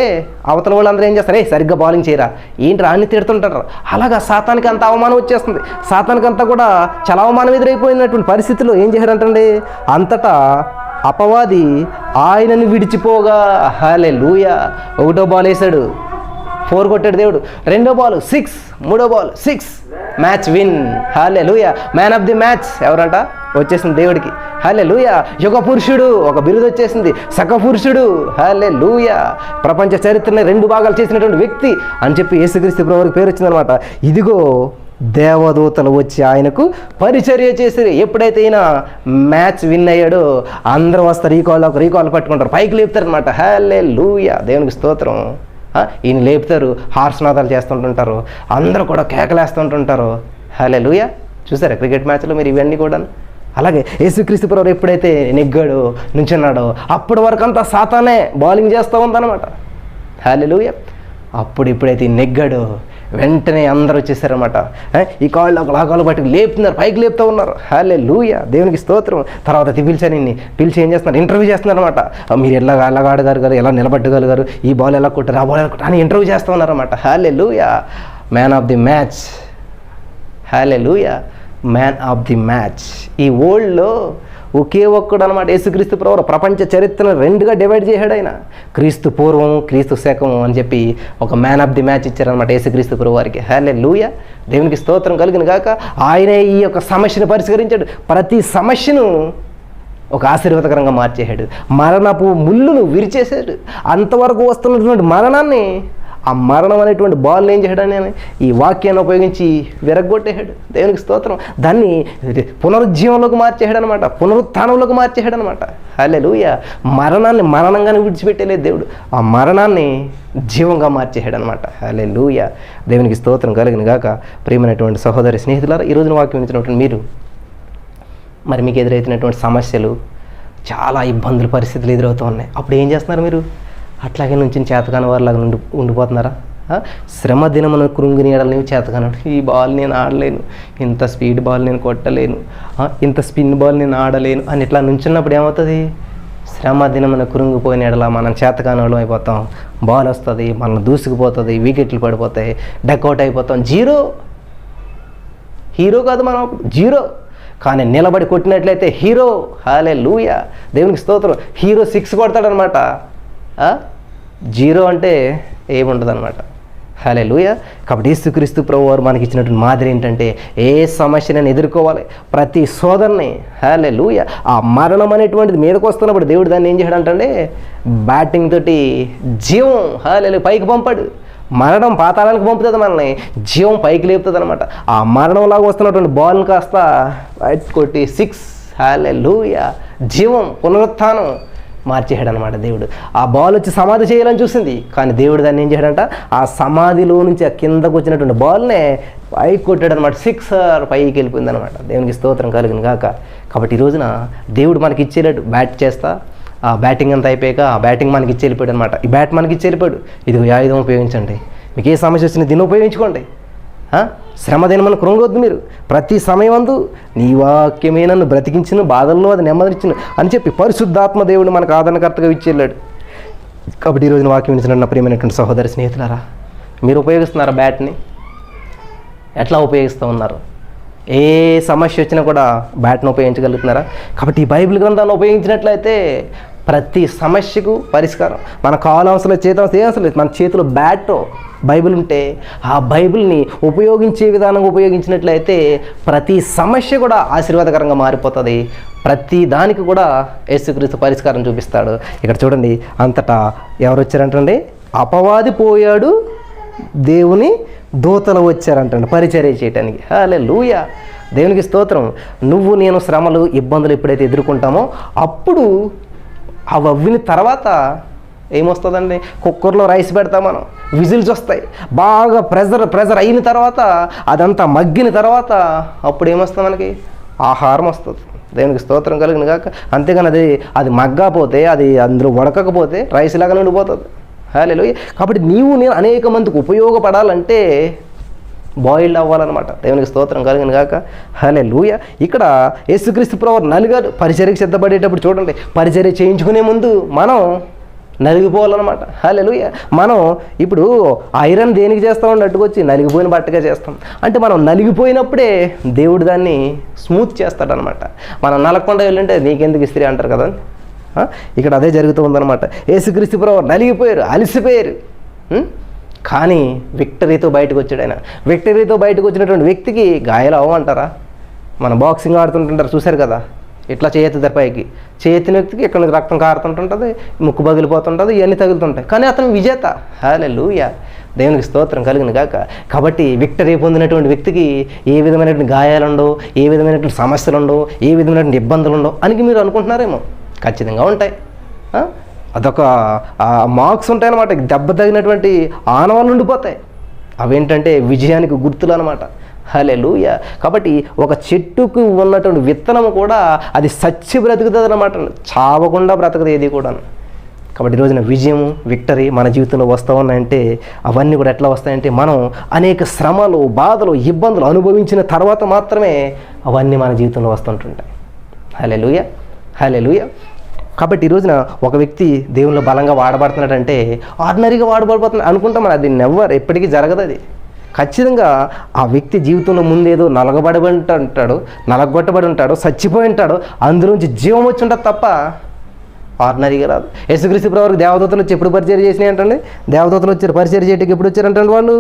అవతల వాళ్ళు అందరూ ఏం చేస్తారు, సరిగ్గా బౌలింగ్ చేయరా, ఏంటి అన్ని తిడుతుంటారు. అలాగా సాతానికి అంత అవమానం వచ్చేస్తుంది. సాతానికి అంతా కూడా చాలా అవమానం ఎదురైపోయినటువంటి పరిస్థితుల్లో ఏం చేశాడంటే అంతటా అపవాది ఆయనను విడిచిపోగా. హల్లెలూయా. 1వ బాల్ వేశాడు, 4 కొట్టాడు దేవుడు. 2వ బాల్ 6, 3వ ball 6, match win. Hallelujah. Man of the match ఎవరంట, వచ్చేసింది దేవుడికి. హల్లెలూయా. యుగ పురుషుడు ఒక బిరుదు వచ్చేసింది, సక పురుషుడు. హల్లెలూయా. ప్రపంచ చరిత్రని 2 భాగాలు చేసినటువంటి వ్యక్తి అని చెప్పి యేసుక్రీస్తు ప్రభువుకి పేరు వచ్చిందనమాట. ఇదిగో దేవదూతలు వచ్చి ఆయనకు పరిచర్య చేసి, ఎప్పుడైతే ఈయన మ్యాచ్ విన్ అయ్యాడో అందరూ వస్తారు, రీకాల్ పట్టుకుంటారు, పైకి లేపుతారనమాట. హల్లెలూయా. దేవునికి స్తోత్రం. ఈయన లేపుతారు, హార్స్నాదాలు చేస్తుంటుంటారు, అందరూ కూడా కేకలేస్తుంటుంటారు. హల్లెలూయా. చూసారా క్రికెట్ మ్యాచ్లో మీరు ఇవన్నీ కూడా. అలాగే యేసుక్రీస్తు ప్రభువు ఎప్పుడైతే నెగ్గాడో, నుంచున్నాడో, అప్పటి వరకు అంతా సాతానే బౌలింగ్ చేస్తూ ఉందన్నమాట. హల్లెలూయా. అప్పుడు ఎప్పుడైతే నెగ్గాడో, వెంటనే అందరూ వచ్చేసారనమాట. ఈ కాళ్ళు ఆ కాళ్ళు పట్టుకు లేపుతున్నారు, పైకి లేపుతూ ఉన్నారు. హల్లెలూయా, దేవునికి స్తోత్రం. తర్వాత పిలిచి ఏం చేస్తున్నారు, ఇంటర్వ్యూ చేస్తున్నారు అనమాట. మీరు ఎలా ఆడగలిగారు, ఎలా నిలబట్టగలిగారు, ఈ బాల్ ఎలా కొట్టారు, ఆ బాల్ ఎలా కొట్టారు అని ఇంటర్వ్యూ చేస్తూ ఉన్నారన్నమాట. Hallelujah, man of the match. Hallelujah, man of the match. ఈ వరల్డ్లో ఒకే ఒక్కడు అనమాట యేసుక్రీస్తు ప్రభువు. ప్రపంచ చరిత్రను 2గా డివైడ్ చేశాడు ఆయన. క్రీస్తు పూర్వము, క్రీస్తు శకము అని చెప్పి ఒక మ్యాన్ ఆఫ్ ది మ్యాచ్ ఇచ్చారనమాట యేసుక్రీస్తు ప్రభు వారికి. హల్లెలూయా, దేవునికి స్తోత్రం కలిగిన గాక. ఆయనే ఈ యొక్క సమస్యను పరిష్కరించాడు. ప్రతి సమస్యను ఒక ఆశీర్వాదకరంగా మార్చేశాడు. మరణపు ముళ్ళును విరిచేశాడు. అంతవరకు వస్తున్నటువంటి మరణాన్ని, ఆ మరణం అనేటువంటి బాల్ని ఏం చేయడాన్ని ఈ వాక్యాన్ని ఉపయోగించి విరగొట్టేశాడు. దేవునికి స్తోత్రం. దాన్ని పునరుజ్జీవంలోకి మార్చేశాడు అనమాట, పునరుత్థానంలోకి మార్చేశాడు అనమాట. హల్లెలూయా, మరణాన్ని మరణంగానే విడిచిపెట్టలేదు దేవుడు, ఆ మరణాన్ని జీవంగా మార్చేశాడు అనమాట. హల్లెలూయా, దేవునికి స్తోత్రం కలిగిన గాక. ప్రియమైనటువంటి సహోదరి స్నేహితులారా, ఈ రోజున వాక్యం ఇచ్చినటువంటి మీరు మరి మీకు ఎదురైతున్నటువంటి సమస్యలు, చాలా ఇబ్బందులు, పరిస్థితులు ఎదురవుతూ ఉన్నాయి. అప్పుడు ఏం చేస్తున్నారు మీరు? అట్లాగే నుంచి చేతకాని వారిలాగా ఉండిపోతున్నారా? శ్రమ దినమున కృంగిని ఎడలేవు చేతకాను, ఈ బాల్ నేను ఆడలేను, ఇంత స్పీడ్ బాల్ నేను కొట్టలేను, ఇంత స్పిన్ బాల్ నేను ఆడలేను అని ఇట్లా నుంచున్నప్పుడు ఏమవుతుంది? శ్రమ దినమున కృంగిపోయిన ఎడల మనం చేతకాని వాళ్ళం అయిపోతాం. బాల్ వస్తుంది, మనల్ని దూసుకుపోతుంది, వికెట్లు పడిపోతాయి, డక్అవుట్ అయిపోతాం. హీరో కాదు మనం, జీరో. కానీ నిలబడి కొట్టినట్లయితే హీరో. హల్లెలూయా, దేవునికి స్తోత్రం. హీరో 6 కొడతాడనమాట. జీరో అంటే ఏముండదు అనమాట. హల్లెలూయా. కాబట్టి యేసుక్రీస్తు ప్రభు వారు మనకి ఇచ్చినటువంటి మాదిరి ఏంటంటే, ఏ సమస్యను ఎదుర్కోవాలి, ప్రతి సోదరుని. హల్లెలూయా, ఆ మరణం అనేటువంటిది మీదకి వస్తున్నప్పుడు దేవుడు దాన్ని ఏం చేయడంటే బ్యాటింగ్ తోటి జీవం, హల్లెలూయా, పైకి పంపాడు. మరణం పాతాళానికి పంపుతుంది, మనల్ని జీవం పైకి లేపుతుంది అనమాట. ఆ మరణంలాగా వస్తున్నటువంటి బాల్ని కాస్త బయట కొట్టి 6. హల్లెలూయా, జీవం, పునరుత్థానం మార్చేసాడు అనమాట దేవుడు. ఆ బాల్ వచ్చి సమాధి చేయాలని చూసింది, కానీ దేవుడు దాన్ని ఏం చేయడంట, ఆ సమాధిలో నుంచి ఆ కిందకు వచ్చినటువంటి బాల్నే పైకి కొట్టాడు అనమాట. 6 పైకి వెళ్ళిపోయింది అనమాట. దేవునికి స్తోత్రం కలిగిన గాక. కాబట్టి ఈ రోజున దేవుడు మనకి ఇచ్చేలాడు బ్యాట్ చేస్తా, ఆ బ్యాటింగ్ అంతా అయిపోయాక ఆ బ్యాటింగ్ మనకి ఇచ్చి వెళ్ళిపోయాడు అనమాట. ఈ బ్యాట్ మనకి ఇచ్చి వెళ్ళిపోయాడు. ఇది ఆయుధం ఉపయోగించండి, మీకు ఏ సమస్య వచ్చినా దీన్ని ఉపయోగించుకోండి. శ్రమ దినమని కృంగొద్దు మీరు. ప్రతి సమయమందు నీ వాక్యమే నన్ను బ్రతికించిన, బాధల్లో అది నెమ్మదించును అని చెప్పి పరిశుద్ధాత్మ దేవుడు మనకు ఆదరణకర్తగా ఇచ్చేళ్ళాడు. కాబట్టి ఈరోజు వాక్యం ఇచ్చిన నా ప్రియమైనటువంటి సహోదరి స్నేహితులారా, మీరు ఉపయోగిస్తున్నారా బ్యాట్ని? ఎట్లా ఉపయోగిస్తూ ఉన్నారు? ఏ సమస్య వచ్చినా కూడా బ్యాట్ను ఉపయోగించగలుగుతున్నారా? కాబట్టి ఈ బైబిల్ గ్రంథాన్ని ఉపయోగించినట్లయితే ప్రతి సమస్యకు పరిష్కారం. మన కావాల్సిన చేతి ఏం అవసరం లేదు, మన చేతిలో బ్యాట్ బైబిల్ ఉంటే ఆ బైబిల్ని ఉపయోగించే విధానంగా ఉపయోగించినట్లయితే ప్రతి సమస్య కూడా ఆశీర్వాదకరంగా మారిపోతుంది. ప్రతి దానికి కూడా యేసుక్రీస్తు పరిష్కారం చూపిస్తాడు. ఇక్కడ చూడండి, అంతటా ఎవరు వచ్చారంటండి? అపవాది పోయాడు, దేవుని దూతలు వచ్చారంటండి పరిచర్య చేయటానికి. హల్లెలూయా, దేవునికి స్తోత్రం. నువ్వు నేను శ్రమలు, ఇబ్బందులు ఎప్పుడైతే ఎదుర్కొంటామో అప్పుడు అవి అవ్విన తర్వాత ఏమొస్తుందండి? కుక్కర్లో రైస్ పెడతాం మనం, విజిల్స్ వస్తాయి, బాగా ప్రెజర్ అయిన తర్వాత అదంతా మగ్గిన తర్వాత అప్పుడు ఏమొస్తుంది? మనకి ఆహారం వస్తుంది. దేవునికి స్తోత్రం కలిగిన కాక. అంతేగాని అది మగ్గాపోతే, అది అందులో ఉడకకపోతే రైస్ లాగా ఉండిపోతుంది. హల్లెలూయా. కాబట్టి నేను అనేక మందికి ఉపయోగపడాలంటే బాయిల్డ్ అవ్వాలన్నమాట. దేవునికి స్తోత్రం కలిగిన గాక. హల్లెలూయా. ఇక్కడ యేసుక్రీస్తు ప్రభువు నలిగారు. పరిచర్యకు సిద్ధపడేటప్పుడు చూడండి, పరిచర్య చేయించుకునే ముందు మనం నలిగిపోవాలన్నమాట. హల్లెలూయా. మనం ఇప్పుడు ఐరన్ దేనికి చేస్తామని అట్టుకొచ్చి నలిగిపోయిన బట్టగా చేస్తాం. అంటే మనం నలిగిపోయినప్పుడే దేవుడు దాన్ని స్మూత్ చేస్తాడనమాట. మనం నలగకుండా వెళ్ళంటే నీకెందుకు ఇస్త్రీ అంటారు కదా, ఇక్కడ అదే జరుగుతూ ఉందన్నమాట. యేసుక్రీస్తు ప్రభువు నలిగిపోయారు, అలసిపోయారు, కానీ విక్టరీతో బయటకు వచ్చాడు ఆయన. విక్టరీతో బయటకు వచ్చినటువంటి వ్యక్తికి గాయాలు అవ్వమంటారా? మన బాక్సింగ్ ఆడుతుంటుంటారు చూశారు కదా, ఇట్లా చేయెత్తుతారు పైకి, చేయెత్తిన వ్యక్తికి ఇక్కడ రక్తం కారుతుంటుంటుంది, ముక్కు పగిలిపోతుంటుంది, ఇవన్నీ తగులుతుంటాయి, కానీ అతను విజేత. హల్లెలూయా, దేవునికి స్తోత్రం కలిగిన గాక. కాబట్టి విక్టరీ పొందినటువంటి వ్యక్తికి ఏ విధమైనటువంటి గాయాలు ఉండవు, ఏ విధమైనటువంటి సమస్యలు ఉండవు, ఏ విధమైనటువంటి ఇబ్బందులు ఉండవు అని మీరు అనుకుంటున్నారేమో. ఖచ్చితంగా ఉంటాయి. అదొక మార్క్స్ ఉంటాయన్నమాట, దెబ్బ తగినటువంటి ఆనవాళ్ళు ఉండిపోతాయి. అవేంటంటే విజయానికి గుర్తులు అనమాట. హల్లెలూయా. కాబట్టి ఒక చెట్టుకు ఉన్నటువంటి విత్తనము కూడా అది సచ్చి బ్రతుకుతుంది అనమాట, చావకుండా బ్రతకదు ఏది కూడా. కాబట్టి ఈరోజున విజయము, విక్టరీ మన జీవితంలో వస్తూ ఉన్నాయంటే అవన్నీ కూడా ఎట్లా వస్తాయంటే మనం అనేక శ్రమలు, బాధలు, ఇబ్బందులు అనుభవించిన తర్వాత మాత్రమే అవన్నీ మన జీవితంలో వస్తుంటుంటాయి. హల్లెలూయా, హల్లెలూయా. కాబట్టి ఈ రోజున ఒక వ్యక్తి దేవునిలో బలంగా వాడబడుతున్నాడంటే ఆర్డినరీగా వాడబడిపోతున్నాడు అనుకుంటాం, అది ఎప్పటికీ జరగదు. అది ఖచ్చితంగా ఆ వ్యక్తి జీవితంలో ముందేదో నలగొట్టబడి ఉంటాడు, చచ్చిపోయి ఉంటాడు, అందులోంచి జీవం వచ్చి ఉంటుంది తప్ప ఆర్డినరీగా రాదు. యేసుక్రీస్తు ప్రభువుకి దేవదూతలు వచ్చి ఎప్పుడు పరిచయం చేసినాయి అంటండి? దేవదూతలు వచ్చారు పరిచయం చేయడానికి, ఎప్పుడు వచ్చారంటండి వాళ్ళు?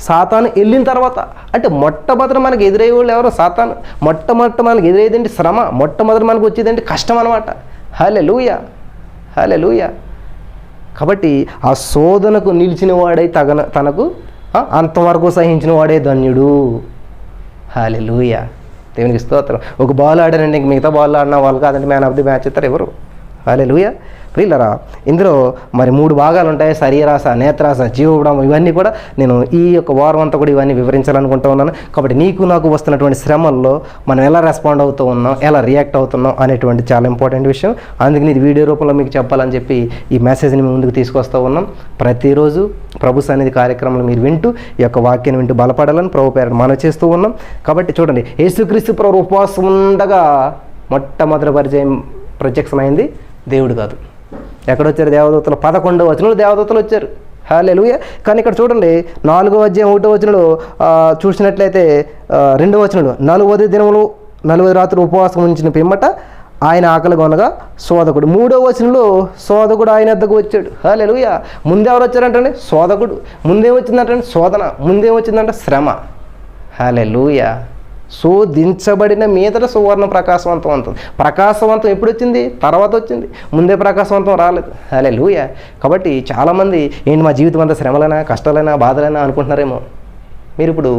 సాతాను వెళ్ళిన తర్వాత. అంటే మొట్టమొదటి మనకి ఎదురయ్యే వాళ్ళు ఎవరో? సాతాను. మొట్టమొదటి మనకి ఎదురయ్యేదంటే శ్రమ, మొట్టమొదటి మనకు వచ్చేదంటే కష్టం అనమాట. హల్లెలూయా, హల్లెలూయా. కాబట్టి ఆ శోధనకు నిలిచిన వాడై తనకు అంతవరకు సహించిన వాడే ధన్యుడు. హల్లెలూయా, దేవునికి స్తోత్రం. ఒక బాల్ ఆడారండి, ఇంక మిగతా బాల్ ఆడిన వాళ్ళు కాదంటే మ్యాన్ ఆఫ్ ది మ్యాచ్ ఇస్తారు ఎవరు? హల్లెలూయా. ప్రియులరా, ఇందులో మరి 3 భాగాలు ఉంటాయి: శరీరాశ, నేత్రాశ, జీవడం. ఇవన్నీ కూడా నేను ఈ యొక్క వారం అంతా కూడా ఇవన్నీ వివరించాలనుకుంటూ ఉన్నాను. కాబట్టి నీకు నాకు వస్తున్నటువంటి శ్రమల్లో మనం ఎలా రెస్పాండ్ అవుతూ ఉన్నాం, ఎలా రియాక్ట్ అవుతున్నాం అనేటువంటి చాలా ఇంపార్టెంట్ విషయం. అందుకని ఇది వీడియో రూపంలో మీకు చెప్పాలని చెప్పి ఈ మెసేజ్ని మీ ముందుకు తీసుకొస్తూ ఉన్నాం. ప్రతిరోజు ప్రభు సన్నిధి కార్యక్రమాలు మీరు వింటూ ఈ యొక్క వాక్యాన్ని వింటూ బలపడాలని ప్రభు పేరు మనం చేస్తూ ఉన్నాం. కాబట్టి చూడండి, యేసుక్రీస్తు ప్రభు ఉపవాసం ఉండగా మొట్టమొదటి ప్రత్యక్షమైంది దేవుడు కాదు. ఎక్కడొచ్చారు దేవదూతలు? 11వ వచనంలో దేవదూతలు వచ్చారు. హల్లెలూయా. కానీ ఇక్కడ చూడండి, 4వ అధ్యాయం 1వ వచనంలో చూసినట్లయితే 2వ వచనంలో 40 దినములు 40 రాత్రులు ఉపవాసం ఉంచిన పిమ్మట ఆయన ఆకలి కొనగా శోధకుడు. 3వ వచనంలో శోధకుడు ఆయన వద్దకు వచ్చాడు. హల్లెలూయా. ముందే ఎవరు వచ్చారంటే శోధకుడు. ముందేమొచ్చిందంటే శోధన, ముందేమొచ్చిందంటే శ్రమ. హల్లెలూయా. శోధించబడిన మీదట సువర్ణ ప్రకాశవంతం ఎప్పుడు వచ్చింది? తర్వాత వచ్చింది, ముందే ప్రకాశవంతం రాలేదు. హల్లెలూయా. కాబట్టి చాలామంది ఏంటి మా జీవితం అంతా శ్రమలైనా, కష్టాలైనా, బాధలైనా అనుకుంటున్నారేమో. మీరు ఇప్పుడు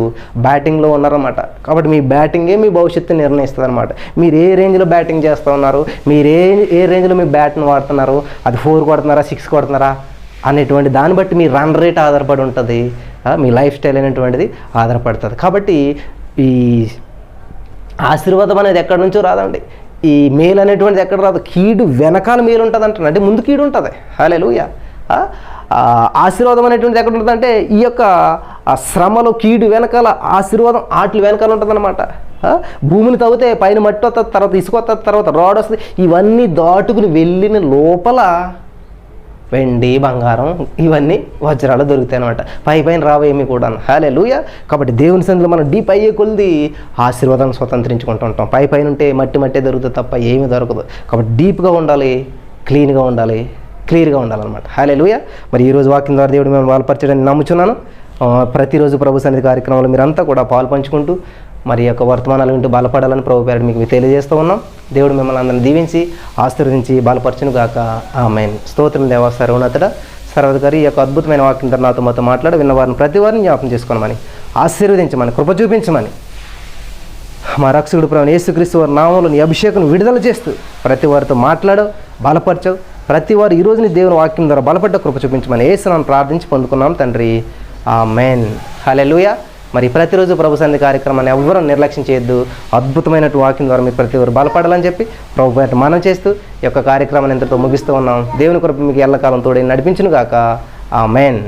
బ్యాటింగ్లో ఉన్నారన్నమాట. కాబట్టి మీ బ్యాటింగే మీ భవిష్యత్తుని నిర్ణయిస్తుంది అనమాట. మీరు ఏ రేంజ్లో బ్యాటింగ్ చేస్తూ ఉన్నారు, మీరు ఏ రేంజ్లో మీ బ్యాట్ని వాడుతున్నారు, అది 4 కొడుతున్నారా 6 కొడుతున్నారా అనేటువంటి దాన్ని బట్టి మీ రన్ రేట్ ఆధారపడి ఉంటుంది, మీ లైఫ్ స్టైల్ అనేటువంటిది ఆధారపడుతుంది. కాబట్టి ఈ ఆశీర్వాదం అనేది ఎక్కడి నుంచో రాదండి. ఈ మేలు అనేటువంటిది ఎక్కడ రాదు, కీడు వెనకాల మేలు ఉంటుంది అంటున్నాడు. అంటే ముందు కీడు ఉంటుంది. హల్లెలూయా. ఆశీర్వాదం అనేటువంటిది ఎక్కడ ఉంటుంది అంటే ఈ యొక్క శ్రమలో కీడు వెనకాల, ఆశీర్వాదం ఆటలు వెనకాల ఉంటుంది అనమాట. భూమిని తవ్వితే పైన మట్టి వస్తుంది, తర్వాత ఇసుక వస్తుంది, తర్వాత రాడ్ వస్తుంది. ఇవన్నీ దాటుకుని వెళ్ళిన లోపల వెండి, బంగారం, ఇవన్నీ వజ్రాలు దొరుకుతాయి అనమాట. పైన రావేమి కూడా. హల్లెలూయా. కాబట్టి దేవుని సన్నిధిలో మనం డీప్ అయ్యే కొలిది ఆశీర్వాదాన్ని స్వతంత్రించుకుంటూ ఉంటాం. పైన ఉంటే మట్టే దొరుకుతుంది తప్ప ఏమీ దొరకదు. కాబట్టి డీప్గా ఉండాలి, క్లీన్గా ఉండాలి, క్లియర్గా ఉండాలన్నమాట. హల్లెలూయా. మరి ఈరోజు వాక్యం ద్వారా దేవుడు మేము బలపరచడానికి నమ్ముచున్నాను. ప్రతిరోజు ప్రభు సన్నిధి కార్యక్రమంలో మీరంతా కూడా పాలు పంచుకుంటూ మరి యొక్క వర్తమానాలు వింటూ బలపడాలని ప్రభు పేరు మీకు తెలియజేస్తూ ఉన్నాం. దేవుడు మిమ్మల్ని అందరిని దీవించి ఆశీర్వదించి బలపరచును గాక. ఆమేన్. స్తోత్రం దేవా. సర్వోన్నతుడా, సర్వాధికారి, ఈ యొక్క అద్భుతమైన వాక్యం ద్వారా నాతో మాట్లాడి విన్నవారిని ప్రతి వారిని జ్ఞాపకం చేసుకోమని, ఆశీర్వదించమని, కృప చూపించమని, మా రక్షకుడు ప్రభువైన యేసుక్రీస్తు వారి నామములో నీ అభిషేకం విడుదల చేస్తూ ప్రతి వారితో మాట్లాడవు, బలపరచవు. ప్రతి వారు ఈరోజు నీ దేవుని వాక్యం ద్వారా బలపడ్డ కృప చూపించమని యేసునామమున ప్రార్థించి పొందుకున్నాం తండ్రి. ఆమేన్. హల్లెలూయా. మరి ప్రతిరోజు ప్రభు సన్నిధి కార్యక్రమాన్ని ఎవ్వరూ నిర్లక్ష్యం చేయొద్దు. అద్భుతమైనటువంటి వాక్యం ద్వారా మీరు ప్రతి ఒక్కరు బలపడాలని చెప్పి ప్రభు పేరిట మనం చేస్తూ ఈ యొక్క కార్యక్రమాన్ని ఎంతతో ముగిస్తూ ఉన్నాం. దేవుని కృప మీకు ఎల్లకాలం తోడై నడిపించును గాక. ఆమేన్.